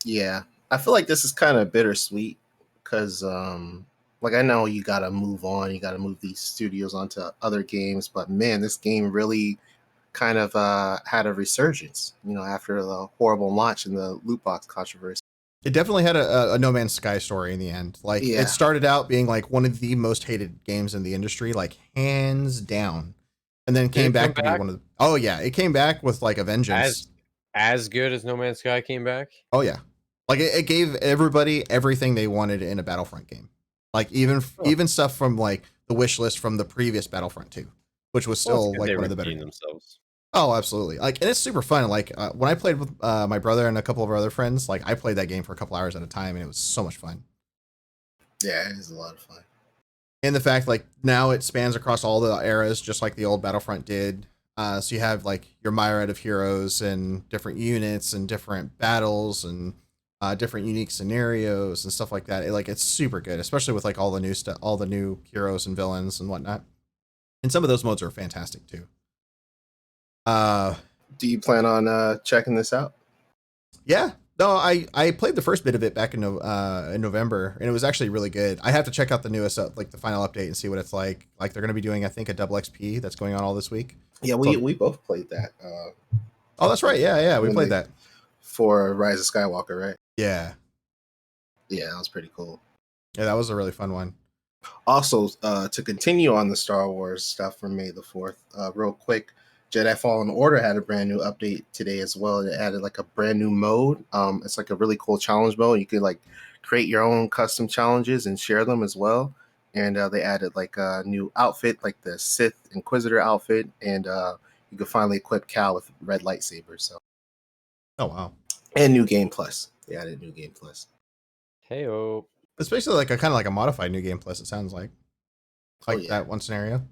[SPEAKER 3] Yeah, I feel like this is kind of bittersweet because, like, I know you got to move on, you got to move these studios onto other games, but man, this game really kind of had a resurgence, after the horrible launch and the loot box controversy.
[SPEAKER 1] It definitely had a No Man's Sky story in the end. Like, It started out being like one of the most hated games in the industry, like hands down, and then came back to be one of the. Oh yeah, it came back with like a vengeance.
[SPEAKER 2] As good as No Man's Sky came back.
[SPEAKER 1] Oh yeah, like it gave everybody everything they wanted in a Battlefront game. Like even stuff from like the wish list from the previous Battlefront 2, which was still like one of the better
[SPEAKER 2] themselves.
[SPEAKER 1] Oh, absolutely. Like, and it's super fun. Like when I played with my brother and a couple of our other friends, like I played that game for a couple hours at a time, and it was so much fun.
[SPEAKER 3] Yeah, it is a lot of fun.
[SPEAKER 1] And the fact, like, now it spans across all the eras, just like the old Battlefront did. So you have like your myriad of heroes and different units and different battles and different unique scenarios and stuff like that. It's super good, especially with like all the new stuff, all the new heroes and villains and whatnot. And some of those modes are fantastic too.
[SPEAKER 3] Do you plan on checking this out?
[SPEAKER 1] Yeah, no, I played the first bit of it back in November, and it was actually really good. I have to check out the newest, like the final update, and see what it's like. Like they're going to be doing, I think, a double XP that's going on all this week.
[SPEAKER 3] Yeah, we both played that.
[SPEAKER 1] Oh, that's right. Yeah, we played that
[SPEAKER 3] for Rise of Skywalker, right?
[SPEAKER 1] Yeah,
[SPEAKER 3] that was pretty cool.
[SPEAKER 1] Yeah, that was a really fun one.
[SPEAKER 3] Also, to continue on the Star Wars stuff from May the 4th, real quick, Jedi Fallen Order had a brand new update today as well. It added like a brand new mode. It's like a really cool challenge mode. You could like create your own custom challenges and share them as well. And they added like a new outfit, like the Sith Inquisitor outfit, and you could finally equip Cal with red lightsabers. So,
[SPEAKER 1] Oh wow,
[SPEAKER 3] and New Game Plus. They added New Game Plus.
[SPEAKER 2] Hey-o.
[SPEAKER 1] it's basically like a kind of like a modified New Game Plus. It sounds like
[SPEAKER 3] Oh yeah,
[SPEAKER 1] that one scenario.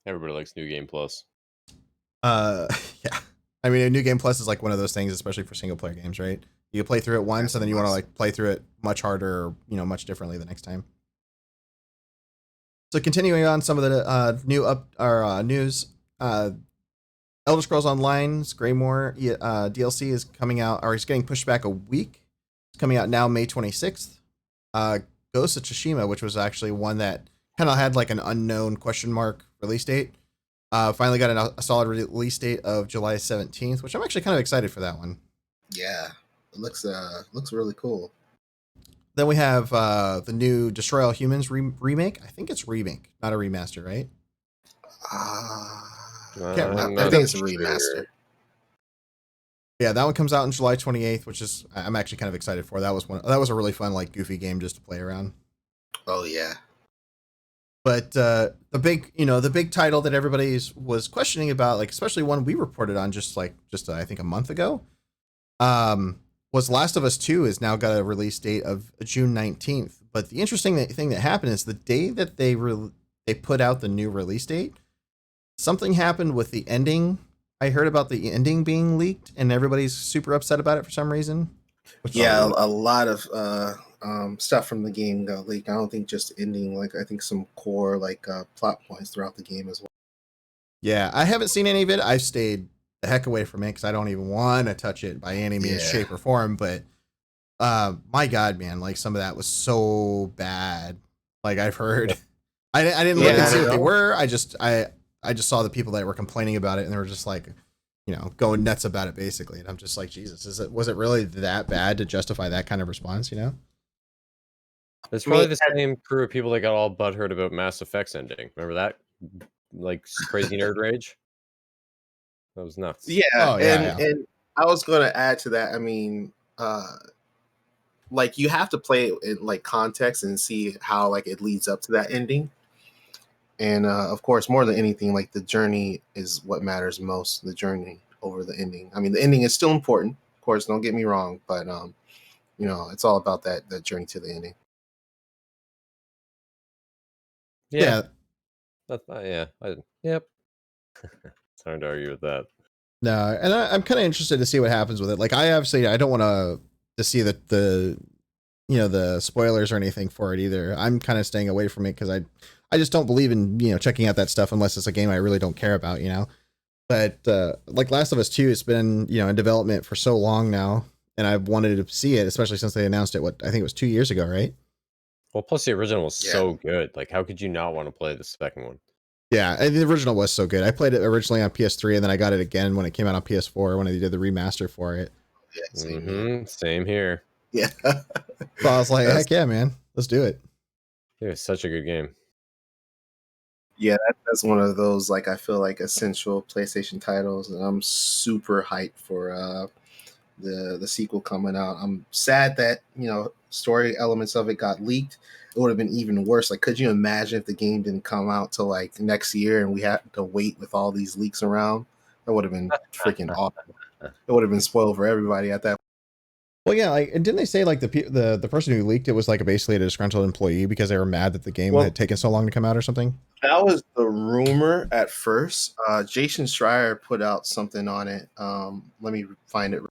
[SPEAKER 2] Everybody likes New Game Plus.
[SPEAKER 1] Yeah. I mean, a New Game Plus is like one of those things, especially for single player games, right? You play through it once, and then you want to like play through it much harder, or, much differently the next time. So continuing on some of the news, Elder Scrolls Online's Greymore DLC is coming out, or it's getting pushed back a week. It's coming out now, May 26th. Ghost of Tsushima, which was actually one that kind of had like an unknown question mark release date, finally got a solid release date of July 17th, which I'm actually kind of excited for that one.
[SPEAKER 3] yeah. It looks really cool.
[SPEAKER 1] Then we have the new Destroy All Humans remake. I think it's remake, not a remaster, right?
[SPEAKER 3] I think it's a remaster.
[SPEAKER 1] Yeah, that one comes out on July 28th, which is I'm actually kind of excited for. That was a really fun, like, goofy game just to play around.
[SPEAKER 3] Oh yeah.
[SPEAKER 1] But the big title that everybody was questioning about, like especially one we reported on just I think a month ago, was Last of Us 2 is now got a release date of June 19th. But the interesting thing that happened is the day that they put out the new release date, something happened with the ending. I heard about the ending being leaked, and everybody's super upset about it for some reason.
[SPEAKER 3] Yeah, a lot of stuff from the game got leaked. I don't think just ending. Like I think some core plot points throughout the game as well.
[SPEAKER 1] Yeah, I haven't seen any of it. I've stayed the heck away from it because I don't even want to touch it by any means, shape, or form. But my God, man, like some of that was so bad. Like I've heard, I didn't look and see what they were. I just saw the people that were complaining about it, and they were just like, going nuts about it basically. And I'm just like, Jesus, was it really that bad to justify that kind of response?
[SPEAKER 2] It's probably the same crew of people that got all butthurt about Mass Effect's ending. Remember that? Like crazy nerd rage? That was nuts.
[SPEAKER 3] Yeah, and I was going to add to that. I mean, like you have to play it in like context and see how like it leads up to that ending. And of course, more than anything, like the journey is what matters most. The journey over the ending. I mean, the ending is still important, of course. Don't get me wrong, but it's all about that journey to the ending.
[SPEAKER 2] Yeah. Yep. It's hard to argue with that.
[SPEAKER 1] No, and I'm kind of interested to see what happens with it. Like, I don't want to see the spoilers or anything for it either. I'm kind of staying away from it because I just don't believe in checking out that stuff unless it's a game I really don't care about. But like Last of Us 2, it's been in development for so long now, and I've wanted to see it, especially since they announced it. I think it was 2 years ago, right?
[SPEAKER 2] Well, plus the original was so good. Like, how could you not want to play the second one?
[SPEAKER 1] Yeah, and the original was so good. I played it originally on PS3, and then I got it again when it came out on PS4 when they did the remaster for it.
[SPEAKER 3] Yeah,
[SPEAKER 2] same here.
[SPEAKER 3] Yeah.
[SPEAKER 1] So I was like, heck yeah, man, let's do it.
[SPEAKER 2] It was such a good game.
[SPEAKER 3] Yeah, that's one of those like I feel like essential PlayStation titles, and I'm super hyped for the sequel coming out. I'm sad that story elements of it got leaked. It would have been even worse. Like, could you imagine if the game didn't come out till like next year and we had to wait with all these leaks around? That would have been freaking awful. It would have been spoiled for everybody at that point.
[SPEAKER 1] Well, yeah, like, and didn't they say like the person who leaked it was like basically a disgruntled employee because they were mad that the game had taken so long to come out or something?
[SPEAKER 3] That was the rumor at first. Jason Schreier put out something on it. Let me find it.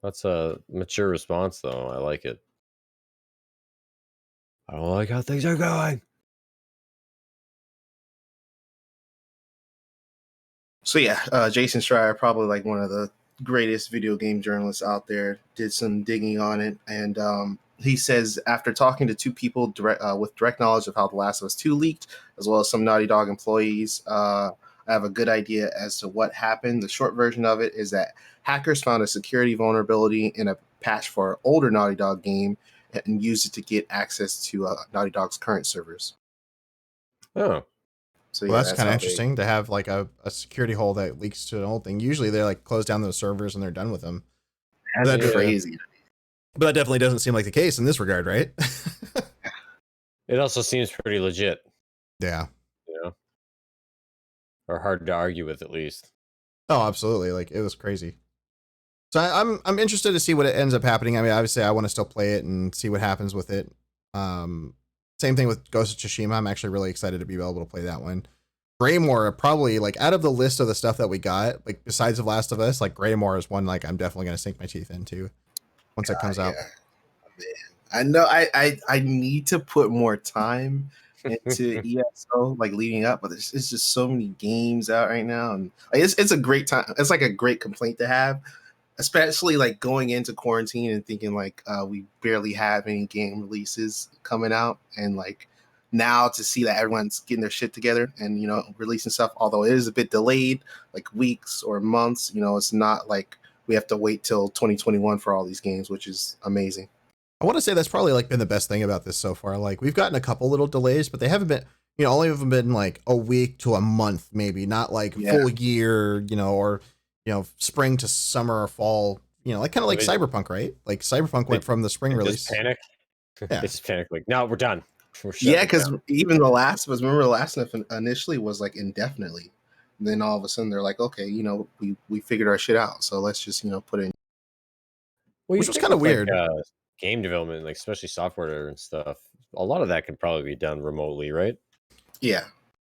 [SPEAKER 2] That's a mature response, though. I like it. I don't like how things are going.
[SPEAKER 3] So yeah, Jason Schreier, probably like one of the greatest video game journalists out there, did some digging on it, and he says after talking to two people with direct knowledge of how The Last of Us 2 leaked, as well as some Naughty Dog employees, I have a good idea as to what happened. The short version of it is that hackers found a security vulnerability in a patch for an older Naughty Dog game and used it to get access to Naughty Dog's current servers.
[SPEAKER 2] Oh.
[SPEAKER 3] So
[SPEAKER 1] Well,
[SPEAKER 3] yeah,
[SPEAKER 1] that's
[SPEAKER 3] that's
[SPEAKER 1] kind of
[SPEAKER 3] how they.
[SPEAKER 1] interesting to have like a security hole that leaks to an old thing. Usually they like close down those servers and they're done with them.
[SPEAKER 3] That's
[SPEAKER 1] But that,
[SPEAKER 2] Yeah.
[SPEAKER 3] crazy.
[SPEAKER 1] but that definitely doesn't seem like the case in this regard, right?
[SPEAKER 2] It also seems pretty legit,
[SPEAKER 1] Yeah.
[SPEAKER 2] you know, or hard to argue with at least.
[SPEAKER 1] Oh, absolutely. Like it was crazy. So I'm interested to see what it ends up happening. I mean, obviously, I want to still play it and see what happens with it. Um, Same thing with Ghost of Tsushima. I'm actually really excited to be able to play that one. Greymore, probably like out of the list of the stuff that we got, like besides of Last of Us, like Greymore is one like I'm definitely gonna sink my teeth into once it comes out.
[SPEAKER 3] Yeah, man. I know. I need to put more time into ESO, like leading up, but it's just so many games out right now, and like, it's a great time. It's like a great complaint to have, especially like going into quarantine and thinking like we barely have any game releases coming out, and like now to see that everyone's getting their shit together and releasing stuff, although it is a bit delayed, like weeks or months. It's not like we have to wait till 2021 for all these games, which is amazing.
[SPEAKER 1] I want to say that's probably like been the best thing about this so far. Like we've gotten a couple little delays, but they haven't been, only of them been like a week to a month, maybe not like
[SPEAKER 3] Yeah.
[SPEAKER 1] full year, or spring to summer or fall. Like kind of like
[SPEAKER 2] They-
[SPEAKER 1] Cyberpunk, right? Like Cyberpunk went from the spring
[SPEAKER 2] They
[SPEAKER 1] release.
[SPEAKER 2] just panic.
[SPEAKER 1] Yeah.
[SPEAKER 2] They just panic like, no, we're done. We're shutting
[SPEAKER 3] Yeah,
[SPEAKER 2] it
[SPEAKER 3] because
[SPEAKER 2] down."
[SPEAKER 3] even The Last of Us, remember The Last of Us initially was like indefinitely. And then all of a sudden they're like, okay, we figured our shit out. So let's just, put in.
[SPEAKER 2] Well,
[SPEAKER 1] Which
[SPEAKER 2] you
[SPEAKER 1] was
[SPEAKER 2] think
[SPEAKER 1] kinda
[SPEAKER 2] with, like,
[SPEAKER 1] weird.
[SPEAKER 2] game development, like especially software and stuff, a lot of that could probably be done remotely, right?
[SPEAKER 3] Yeah.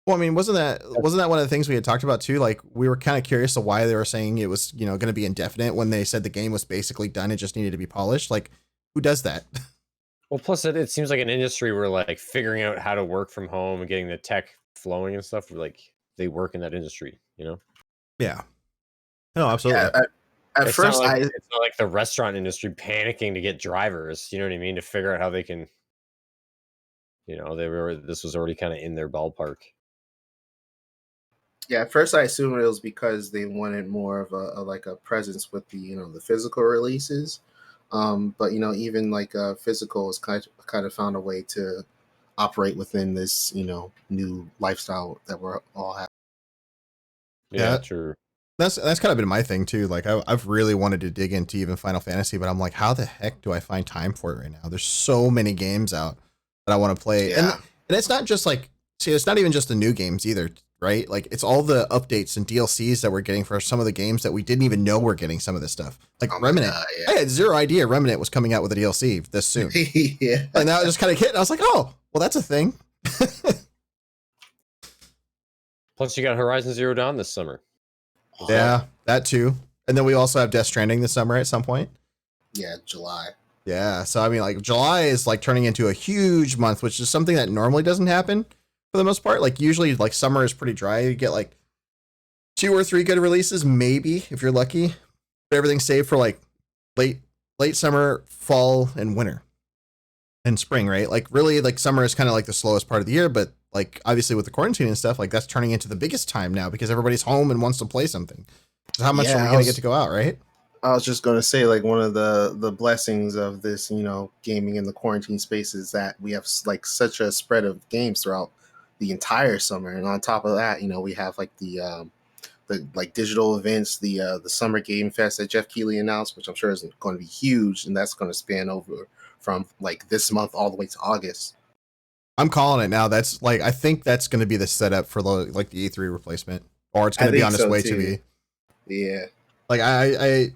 [SPEAKER 1] Well, I mean, wasn't that one of the things we had talked about too? Like we were kind of curious of why they were saying it was, going to be indefinite when they said the game was basically done. It just needed to be polished. Like who does that?
[SPEAKER 2] Well, plus it seems like an industry where like figuring out how to work from home and getting the tech flowing and stuff, like they work in that industry,
[SPEAKER 1] Yeah. No,
[SPEAKER 3] Yeah.
[SPEAKER 1] absolutely.
[SPEAKER 3] At
[SPEAKER 2] It's not
[SPEAKER 3] first,
[SPEAKER 2] like it's not like the restaurant industry panicking to get drivers, you know what I mean, to figure out how they can, this was already kind of in their ballpark.
[SPEAKER 3] at first I assumed it was because they wanted more of like a presence with the physical releases. But even like physical has kind of found a way to operate within this new lifestyle that we're all having.
[SPEAKER 2] Yeah,
[SPEAKER 1] Yeah.
[SPEAKER 2] true.
[SPEAKER 1] That's kind of been my thing too. Like I've really wanted to dig into even Final Fantasy, but I'm like, how the heck do I find time for it right now? There's so many games out that I want to play, and
[SPEAKER 3] Yeah.
[SPEAKER 1] it's not just like, see, it's not even just the new games either, right? Like it's all the updates and DLCs that we're getting for some of the games that we didn't even know we're getting some of this stuff. Like
[SPEAKER 3] Oh my
[SPEAKER 1] Remnant,
[SPEAKER 3] God,
[SPEAKER 1] I
[SPEAKER 3] yeah.
[SPEAKER 1] had zero idea Remnant was coming out with a DLC this soon,
[SPEAKER 3] Yeah.
[SPEAKER 1] and now it just kind of hit. And I was like, oh, well, that's a thing.
[SPEAKER 2] Plus, you got Horizon Zero Dawn this summer.
[SPEAKER 1] Yeah, that too. And then we also have Death Stranding this summer at some point.
[SPEAKER 3] Yeah, July.
[SPEAKER 1] Yeah, so I mean, like July is like turning into a huge month, which is something that normally doesn't happen for the most part. Like usually, like summer is pretty dry. You get like 2 or 3 good releases, maybe if you're lucky. But everything's saved for like late summer, fall, and winter, and spring. Right? Like really, like summer is kind of like the slowest part of the year, but like obviously with the quarantine and stuff, like that's turning into the biggest time now because everybody's home and wants to play something. So how much
[SPEAKER 3] Yeah,
[SPEAKER 1] are we
[SPEAKER 3] I
[SPEAKER 1] gonna
[SPEAKER 3] was-
[SPEAKER 1] get to go out, right?
[SPEAKER 3] I was just going to say, like, one of the blessings of this, gaming in the quarantine space is that we have like such a spread of games throughout the entire summer, and on top of that, we have like the like digital events, the summer game fest that Jeff Keighley announced, which I'm sure is going to be huge, and that's going to span over from like this month all the way to August.
[SPEAKER 1] I'm calling it now. That's like I think that's going to be the setup for the E3 replacement, or it's
[SPEAKER 3] I
[SPEAKER 1] going to be
[SPEAKER 3] think
[SPEAKER 1] on its
[SPEAKER 3] so,
[SPEAKER 1] way
[SPEAKER 3] too.
[SPEAKER 1] to be.
[SPEAKER 3] Yeah.
[SPEAKER 1] Like I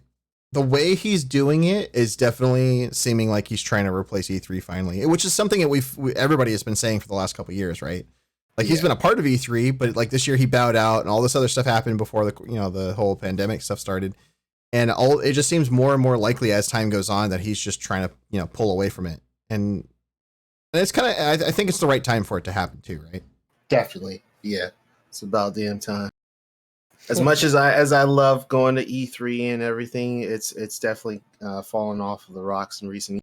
[SPEAKER 1] the way he's doing it is definitely seeming like he's trying to replace E3 finally, which is something that everybody has been saying for the last couple of years, right? Like he's
[SPEAKER 3] Yeah.
[SPEAKER 1] been a part of E3, but like this year he bowed out and all this other stuff happened before the whole pandemic stuff started. And it just seems more and more likely as time goes on that he's just trying to, pull away from it. And it's kind of, I think it's the right time for it to happen too, right?
[SPEAKER 3] Definitely. Yeah. It's about damn time. As much as I love going to E3 and everything, it's definitely fallen off of the rocks in recent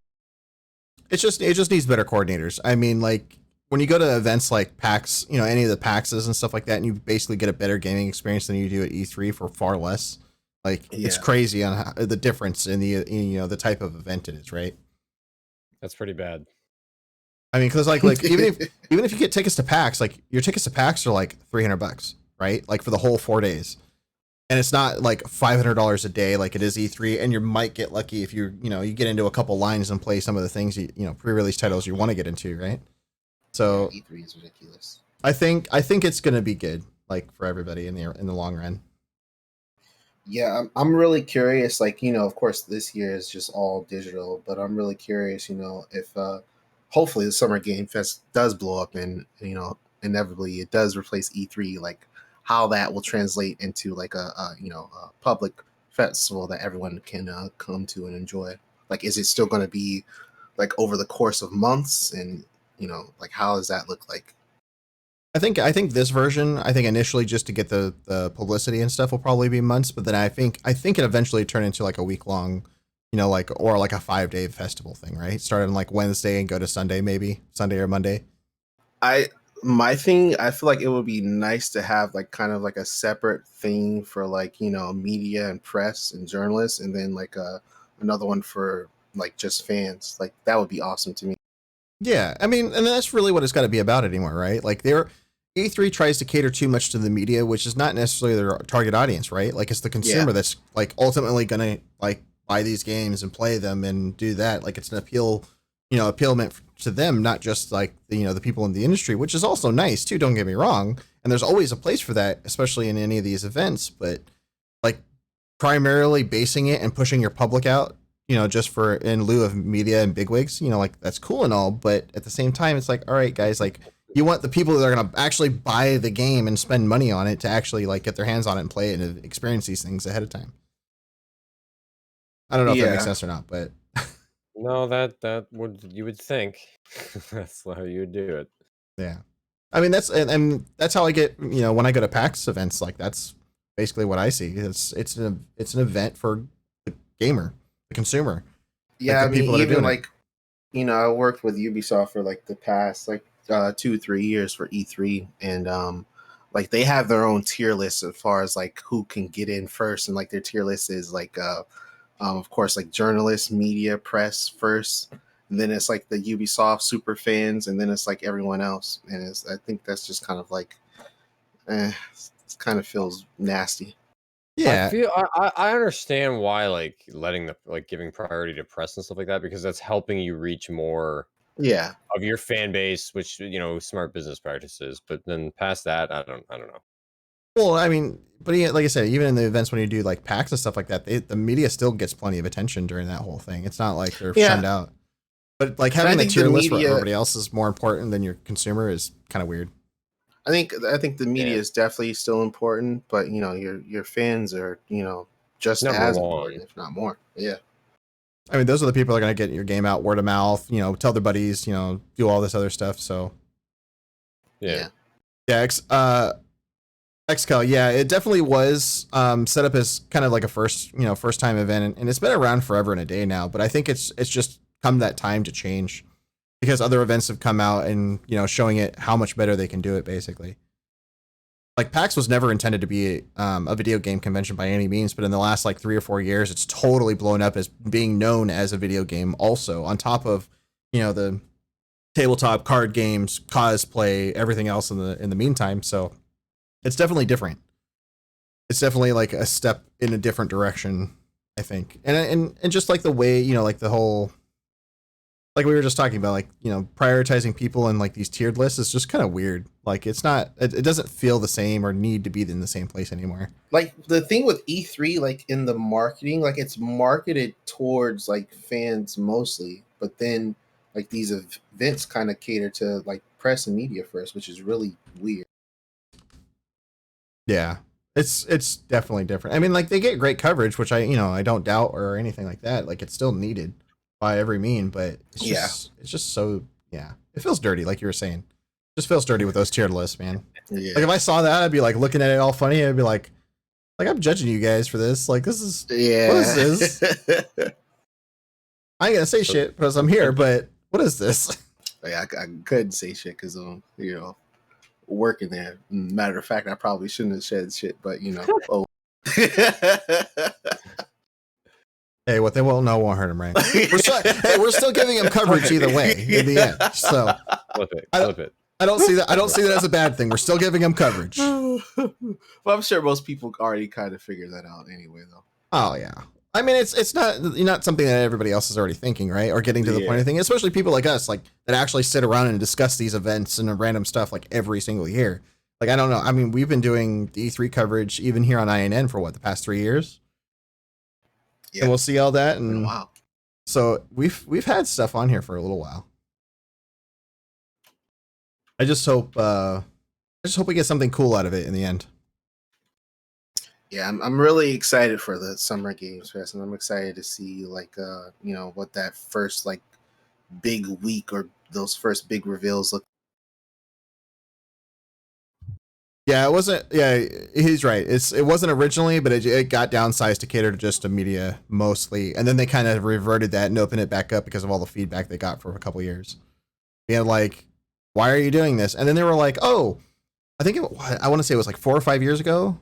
[SPEAKER 3] years.
[SPEAKER 1] It just needs better coordinators. I mean, like when you go to events like PAX, any of the PAXs and stuff like that, and you basically get a better gaming experience than you do at E3 for far less. Like it's
[SPEAKER 3] Yeah.
[SPEAKER 1] crazy on the difference in the the type of event it is, right?
[SPEAKER 2] That's pretty bad.
[SPEAKER 1] I mean, because like even if you get tickets to PAX, like your tickets to PAX are like $300, right? Like for the whole 4 days, and it's not like $500 a day like it is E3. And you might get lucky if you get into a couple lines and play some of the things pre-release titles you want to get into, right? So
[SPEAKER 3] yeah, E3 is ridiculous.
[SPEAKER 1] I think it's gonna be good, like for everybody in the long run.
[SPEAKER 3] Yeah, I'm really curious. Like, of course, this year is just all digital, but I'm really curious, if hopefully the Summer Game Fest does blow up and, inevitably it does replace E3, like how that will translate into like a public festival that everyone can come to and enjoy. Like, is it still going to be like over the course of months? And, like how does that look like?
[SPEAKER 1] I think this version, I think initially just to get the publicity and stuff will probably be months, but then I think it eventually turn into like a week long, or like a 5-day festival thing, right? Start on like Wednesday and go to Sunday, maybe Sunday or Monday.
[SPEAKER 3] My thing, I feel like it would be nice to have like kind of like a separate thing for like, media and press and journalists, and then like another one for like just fans. Like that would be awesome to me.
[SPEAKER 1] Yeah, I mean, and that's really what it's got to be about anymore, right? Like E3 tries to cater too much to the media, which is not necessarily their target audience, right? Like it's the consumer that's like ultimately gonna like buy these games and play them and do that. Like it's an appealment to them, not just like the people in the industry, which is also nice too. Don't get me wrong, and there's always a place for that, especially in any of these events. But like primarily basing it and pushing your public out, just for in lieu of media and bigwigs, like that's cool and all, but at the same time, it's like, all right, guys, like you want the people that are going to actually buy the game and spend money on it to actually like get their hands on it and play it and experience these things ahead of time. I don't know if that makes sense or not, but
[SPEAKER 2] No, that you would think that's how you would do it.
[SPEAKER 1] yeah, I mean and that's how I get when I go to PAX events, like that's basically what I see. It's an event for the gamer, the consumer, like
[SPEAKER 3] Yeah,
[SPEAKER 1] the
[SPEAKER 3] I mean,
[SPEAKER 1] people that are
[SPEAKER 3] even
[SPEAKER 1] doing it.
[SPEAKER 3] like, I worked with Ubisoft for like the past like 2 3 years for E3, and like they have their own tier list as far as like who can get in first, and like their tier list is like of course like journalists, media, press first, and then it's like the Ubisoft super fans, and then it's like everyone else, and I think that's just kind of like, it kind of feels nasty.
[SPEAKER 1] Yeah,
[SPEAKER 2] I understand why like letting the like giving priority to press and stuff like that, because that's helping you reach more
[SPEAKER 3] Yeah,
[SPEAKER 2] of your fan base, which smart business practices. But then past that, I don't know.
[SPEAKER 1] well, I mean, but yeah, like I said, even in the events when you do like PAX and stuff like that, the media still gets plenty of attention during that whole thing. It's not like they're
[SPEAKER 3] yeah,
[SPEAKER 1] shunned out. But like
[SPEAKER 3] and I
[SPEAKER 1] having the
[SPEAKER 3] think the
[SPEAKER 1] tier list where
[SPEAKER 3] media.
[SPEAKER 1] everybody else is more important than your consumer is kind of weird.
[SPEAKER 3] I think the media
[SPEAKER 2] Yeah.
[SPEAKER 3] is definitely still important, but your fans are just
[SPEAKER 2] Number
[SPEAKER 3] as
[SPEAKER 2] one.
[SPEAKER 3] important, if not more. Yeah,
[SPEAKER 1] I mean, those are the people that are going to get your game out word of mouth, tell their buddies, do all this other stuff. So
[SPEAKER 2] Yeah.
[SPEAKER 1] yeah, XCal, yeah, it definitely was set up as kind of like a first time event, and it's been around forever and a day now. But I think it's just come that time to change because other events have come out and showing it how much better they can do it. Basically, like PAX was never intended to be a video game convention by any means, but in the last like 3 or 4 years, it's totally blown up as being known as a video game. Also, on top of the tabletop card games, cosplay, everything else in the meantime. So it's definitely different. It's definitely like a step in a different direction, I think. And just like the way, like the whole, like we were just talking about, like, prioritizing people in like these tiered lists is just kind of weird. Like it's not, it doesn't feel the same or need to be in the same place anymore.
[SPEAKER 3] like the thing with E3, like in the marketing, like it's marketed towards like fans mostly, but then like these events kind of cater to like press and media first, which is really weird.
[SPEAKER 1] Yeah. It's definitely different. I mean, like they get great coverage, which I don't doubt or anything like that. Like it's still needed by every mean, but it's just so, yeah. It feels dirty, like you were saying. It just feels dirty with those tiered lists, man.
[SPEAKER 3] Yeah,
[SPEAKER 1] Like if I saw that, I'd be like looking at it all funny. I'd be like I'm judging you guys for this. Like this is
[SPEAKER 3] yeah.
[SPEAKER 1] what is this? I ain't gonna say shit because I'm here, but what is this?
[SPEAKER 3] I couldn't say shit because working there. Matter of fact, I probably shouldn't have said shit, but oh.
[SPEAKER 1] Hey, what they won't know won't hurt them, right? We're still giving them coverage either way in the end. So
[SPEAKER 2] Flip it.
[SPEAKER 1] I don't see that. I don't see that as a bad thing. We're still giving them coverage.
[SPEAKER 3] Well, I'm sure most people already kind of figured that out anyway, though.
[SPEAKER 1] Oh yeah. I mean, it's not something that everybody else is already thinking, right? Or getting to the point of thinking, especially people like us, like that actually sit around and discuss these events and random stuff like every single year. Like, I don't know. I mean, we've been doing the E3 coverage even here on INN for the past 3 years. Yeah. And we'll see all that. And
[SPEAKER 3] wow.
[SPEAKER 1] So we've had stuff on here for a little while. I just hope we get something cool out of it in the end.
[SPEAKER 3] Yeah, I'm really excited for the Summer Games Fest, and I'm excited to see like what that first like big week or those first big reveals look.
[SPEAKER 1] Yeah, it wasn't. Yeah, he's right. It wasn't originally, but it got downsized to cater to just a media mostly, and then they kind of reverted that and opened it back up because of all the feedback they got for a couple years. Yeah, like, why are you doing this? And then they were like, oh, I think I want to say it was like 4 or 5 years ago,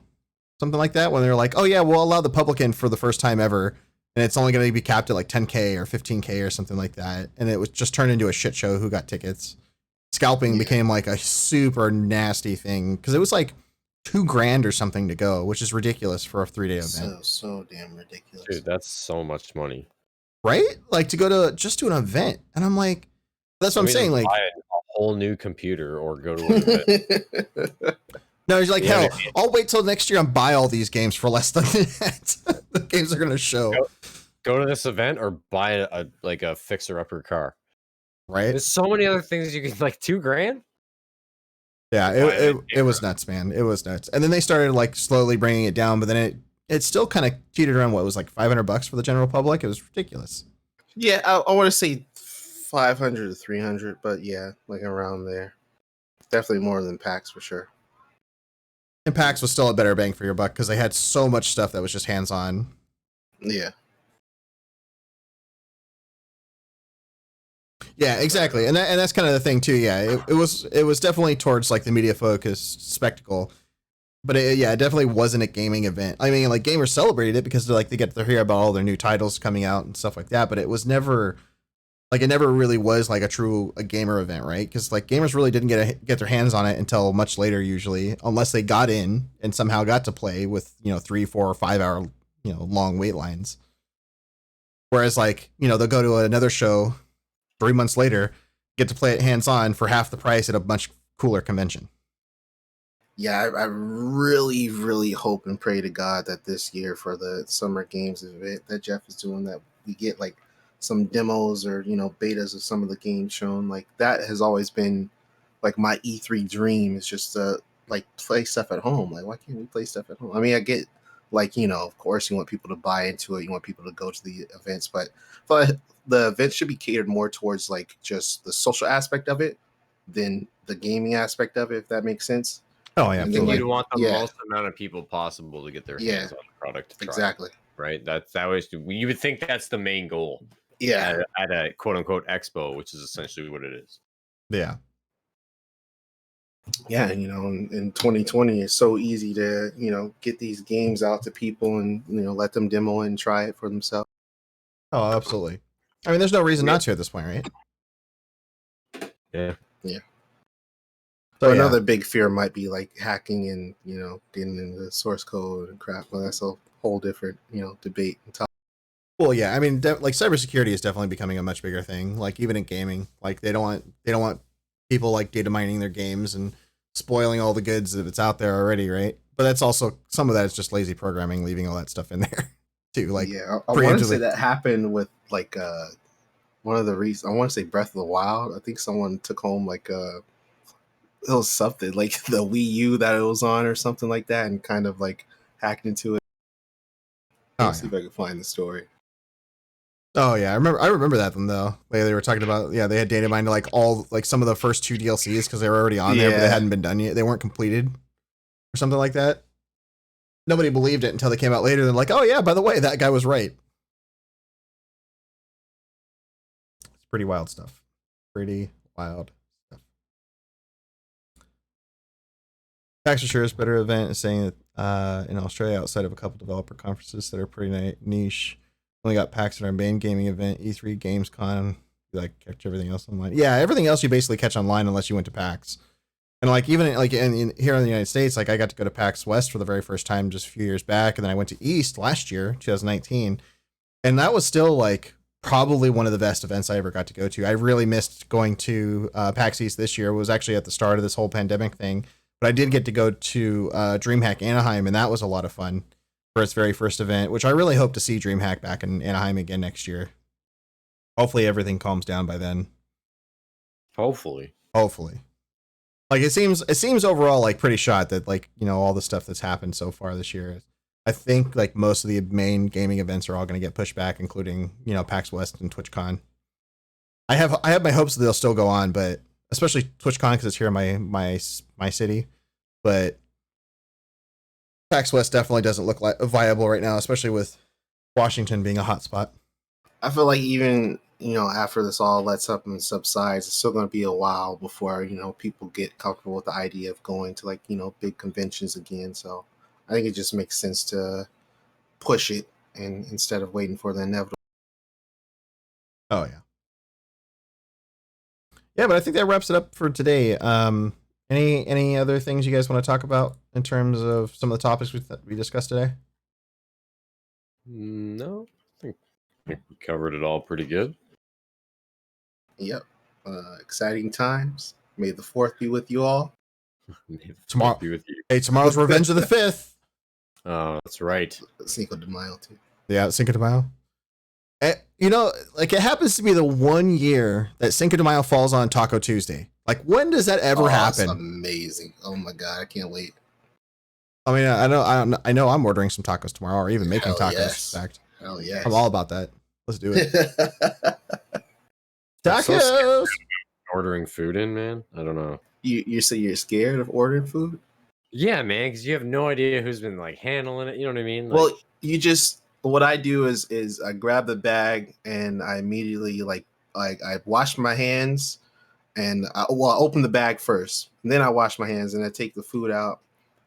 [SPEAKER 1] something like that, when they were like, oh yeah, we'll allow the public in for the first time ever, and it's only going to be capped at like 10K or 15K or something like that, and it was just turned into a shit show. Who got tickets? Scalping became like a super nasty thing because it was like $2,000 or something to go, which is ridiculous for a 3-day event.
[SPEAKER 3] So damn ridiculous,
[SPEAKER 2] dude. That's so much money,
[SPEAKER 1] right? Like to go to an event, and I'm like, that's what I'm saying. Like
[SPEAKER 2] buy a whole new computer or go to an event.
[SPEAKER 1] No, he's like, hell, I'll wait till next year and buy all these games for less than that. The games are gonna show.
[SPEAKER 2] Go to this event or buy a fixer-upper car.
[SPEAKER 1] Right.
[SPEAKER 2] There's so many other things you can like $2,000.
[SPEAKER 1] Yeah, it was nuts, man. It was nuts. And then they started like slowly bringing it down, but then it still kind of cheated around what was like $500 for the general public. It was ridiculous.
[SPEAKER 3] Yeah, I want to say 500 to 300, but yeah, like around there. Definitely more than PAX for sure.
[SPEAKER 1] And PAX was still a better bang for your buck because they had so much stuff that was just hands-on.
[SPEAKER 3] Yeah.
[SPEAKER 1] Yeah, exactly, and that's kind of the thing too. Yeah, it was definitely towards like the media focused spectacle, but it definitely wasn't a gaming event. I mean, like gamers celebrated it because they get to hear about all their new titles coming out and stuff like that. But it was never like it never really was like a gamer event, right? Because like gamers really didn't get their hands on it until much later, usually, unless they got in and somehow got to play with 3, 4, or 5 hour long wait lines. Whereas like they'll go to another show 3 months later, get to play it hands-on for half the price at a much cooler convention.
[SPEAKER 3] Yeah, I really, really hope and pray to God that this year for the Summer Games event that Jeff is doing, that we get like some demos or betas of some of the games shown. Like that has always been like my E3 dream, is just to like play stuff at home. Like, why can't we play stuff at home? I mean, I get like of course you want people to buy into it, you want people to go to the events, but the event should be catered more towards like just the social aspect of it than the gaming aspect of it, if that makes sense.
[SPEAKER 1] Oh yeah,
[SPEAKER 2] you want the most amount of people possible to get their hands on the product.
[SPEAKER 3] Exactly.
[SPEAKER 2] Right. That was, you would think that's the main goal.
[SPEAKER 3] Yeah.
[SPEAKER 2] At a quote unquote expo, which is essentially what it is.
[SPEAKER 1] Yeah.
[SPEAKER 3] Yeah, in 2020, it's so easy to get these games out to people and let them demo and try it for themselves.
[SPEAKER 1] Oh, absolutely. I mean, there's no reason not to at this point, right?
[SPEAKER 2] Yeah.
[SPEAKER 3] So another big fear might be like hacking and getting into the source code and crap. Well, that's a whole different debate and topic.
[SPEAKER 1] Well, yeah, I mean, like cybersecurity is definitely becoming a much bigger thing. Like even in gaming, like they don't want people like data mining their games and spoiling all the goods that it's out there already, right? But that's also, some of that is just lazy programming, leaving all that stuff in there too. Like,
[SPEAKER 3] yeah, I want to say that happened with like one of the reasons. I want to say Breath of the Wild. I think someone took home like it was something like the Wii U that it was on or something like that, and kind of like hacked into it. Let's see if I can find the story.
[SPEAKER 1] Oh yeah, I remember that one though. They were talking about, they had data mined like all like some of the first 2 DLCs because they were already on there, but they hadn't been done yet. They weren't completed or something like that. Nobody believed it until they came out later. They're like, oh yeah, by the way, that guy was right. It's pretty wild stuff. Pretty wild stuff. PAX Assure's better event is saying that in Australia, outside of a couple developer conferences that are pretty niche, Only got PAX at our main gaming event, E3, Gamescom. You like catch everything else online. Yeah, everything else you basically catch online unless you went to PAX. And like even like here in the United States, like I got to go to PAX West for the very first time just a few years back, and then I went to East last year, 2019, and that was still like probably one of the best events I ever got to go to. I really missed going to PAX East this year. It was actually at the start of this whole pandemic thing, but I did get to go to DreamHack Anaheim, and that was a lot of fun for its very first event, which I really hope to see DreamHack back in Anaheim again next year. Hopefully everything calms down by then.
[SPEAKER 2] Hopefully.
[SPEAKER 1] Like it seems overall like pretty shot that like, you know, all the stuff that's happened so far this year. I think like most of the main gaming events are all going to get pushed back, including, you know, PAX West and TwitchCon. I have my hopes that they'll still go on, but especially TwitchCon because it's here in my city. But PAX West definitely doesn't look like viable right now, especially with Washington being a hotspot.
[SPEAKER 3] I feel like even, you know, after this all lets up and subsides, it's still going to be a while before, you know, people get comfortable with the idea of going to like, you know, big conventions again. So I think it just makes sense to push it and instead of waiting for the inevitable.
[SPEAKER 1] Oh yeah. Yeah, but I think that wraps it up for today. Any other things you guys want to talk about in terms of some of the topics we discussed today?
[SPEAKER 2] No, I think we covered it all pretty good.
[SPEAKER 3] Yep. Exciting times. May the 4th be with you all.
[SPEAKER 1] Tomorrow.
[SPEAKER 2] Be with you.
[SPEAKER 1] Hey, tomorrow's Revenge of the 5th.
[SPEAKER 2] Oh, that's right.
[SPEAKER 3] Cinco de Mayo too.
[SPEAKER 1] Yeah, Cinco de Mayo. You know, like it happens to be the one year that Cinco de Mayo falls on Taco Tuesday. Like, when does that ever happen?
[SPEAKER 3] That's amazing. Oh my God, I can't wait.
[SPEAKER 1] I mean, I know I'm ordering some tacos tomorrow, or even making tacos.
[SPEAKER 3] Yes.
[SPEAKER 1] In fact,
[SPEAKER 3] Hell yeah.
[SPEAKER 1] I'm all about that. Let's do it.
[SPEAKER 2] I'm so
[SPEAKER 1] Tacos.
[SPEAKER 2] Ordering food in, man. I don't know.
[SPEAKER 3] You say you're scared of ordering food?
[SPEAKER 2] Yeah, man, because you have no idea who's been like handling it. You know what I mean? Like,
[SPEAKER 3] Well, you just what I do is I grab the bag and I immediately like I wash my hands and I open the bag first, and then I wash my hands and I take the food out.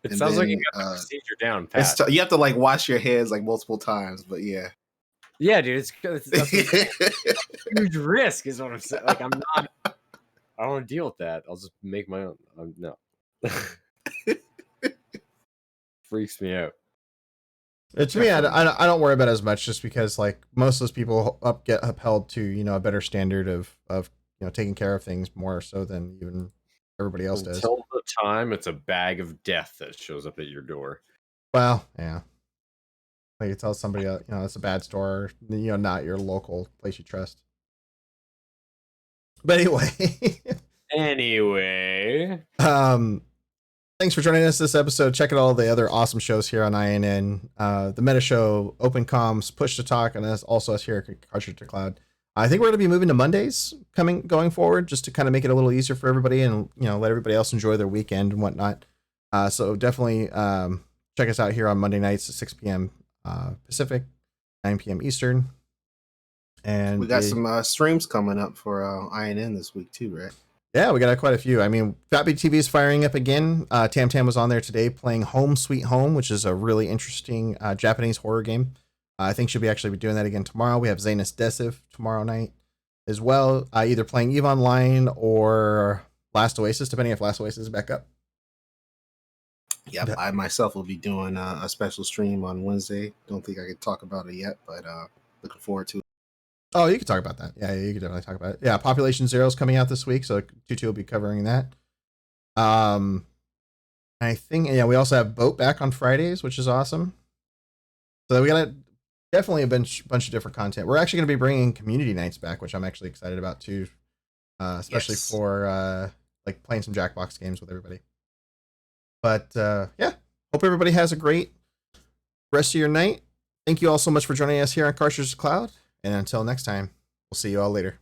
[SPEAKER 2] it
[SPEAKER 3] and
[SPEAKER 2] sounds like
[SPEAKER 3] then,
[SPEAKER 2] you got the procedure down pat.
[SPEAKER 3] you have to like wash your hands like multiple times, but yeah.
[SPEAKER 2] Yeah, dude, that's a huge risk, is what I'm saying. Like, I don't want to deal with that. I'll just make my own. No. Freaks me out.
[SPEAKER 1] To me, I don't worry about it as much, just because like most of those people get upheld to, you know, a better standard of you know, taking care of things more so than even everybody else does.
[SPEAKER 2] Until the time it's a bag of death that shows up at your door.
[SPEAKER 1] Well, yeah. Like you tell somebody, you know, it's a bad store, you know, not your local place you trust. But
[SPEAKER 2] Anyway,
[SPEAKER 1] thanks for joining us this episode. Check out all the other awesome shows here on INN. The Meta Show, Open Comms, Push to Talk, and also us here at Cartridge to Cloud. I think we're going to be moving to Mondays going forward, just to kind of make it a little easier for everybody and, you know, let everybody else enjoy their weekend and whatnot. So definitely check us out here on Monday nights at 6 p.m. Pacific, 9 p.m. Eastern. And
[SPEAKER 3] we got some streams coming up for INN this week too, right?
[SPEAKER 1] Yeah, we got quite a few. I mean, Fatbig TV is firing up again. Tam Tam was on there today playing Home Sweet Home, which is a really interesting Japanese horror game. I think she'll actually be doing that again tomorrow. We have Zanus Desiv tomorrow night as well, either playing EVE Online or Last Oasis, depending if Last Oasis is back up.
[SPEAKER 3] Yep, I myself will be doing a special stream on Wednesday. Don't think I can talk about it yet, but looking forward to it.
[SPEAKER 1] Oh, you can talk about that. Yeah, you can definitely talk about it. Yeah, Population Zero is coming out this week, so Tutu will be covering that. I think, yeah, we also have Boat back on Fridays, which is awesome. So we got definitely a bunch of different content. We're actually going to be bringing community nights back, which I'm actually excited about too, especially for like playing some Jackbox games with everybody. But yeah, hope everybody has a great rest of your night. Thank you all so much for joining us here on Cartridge Cloud. And until next time, we'll see you all later.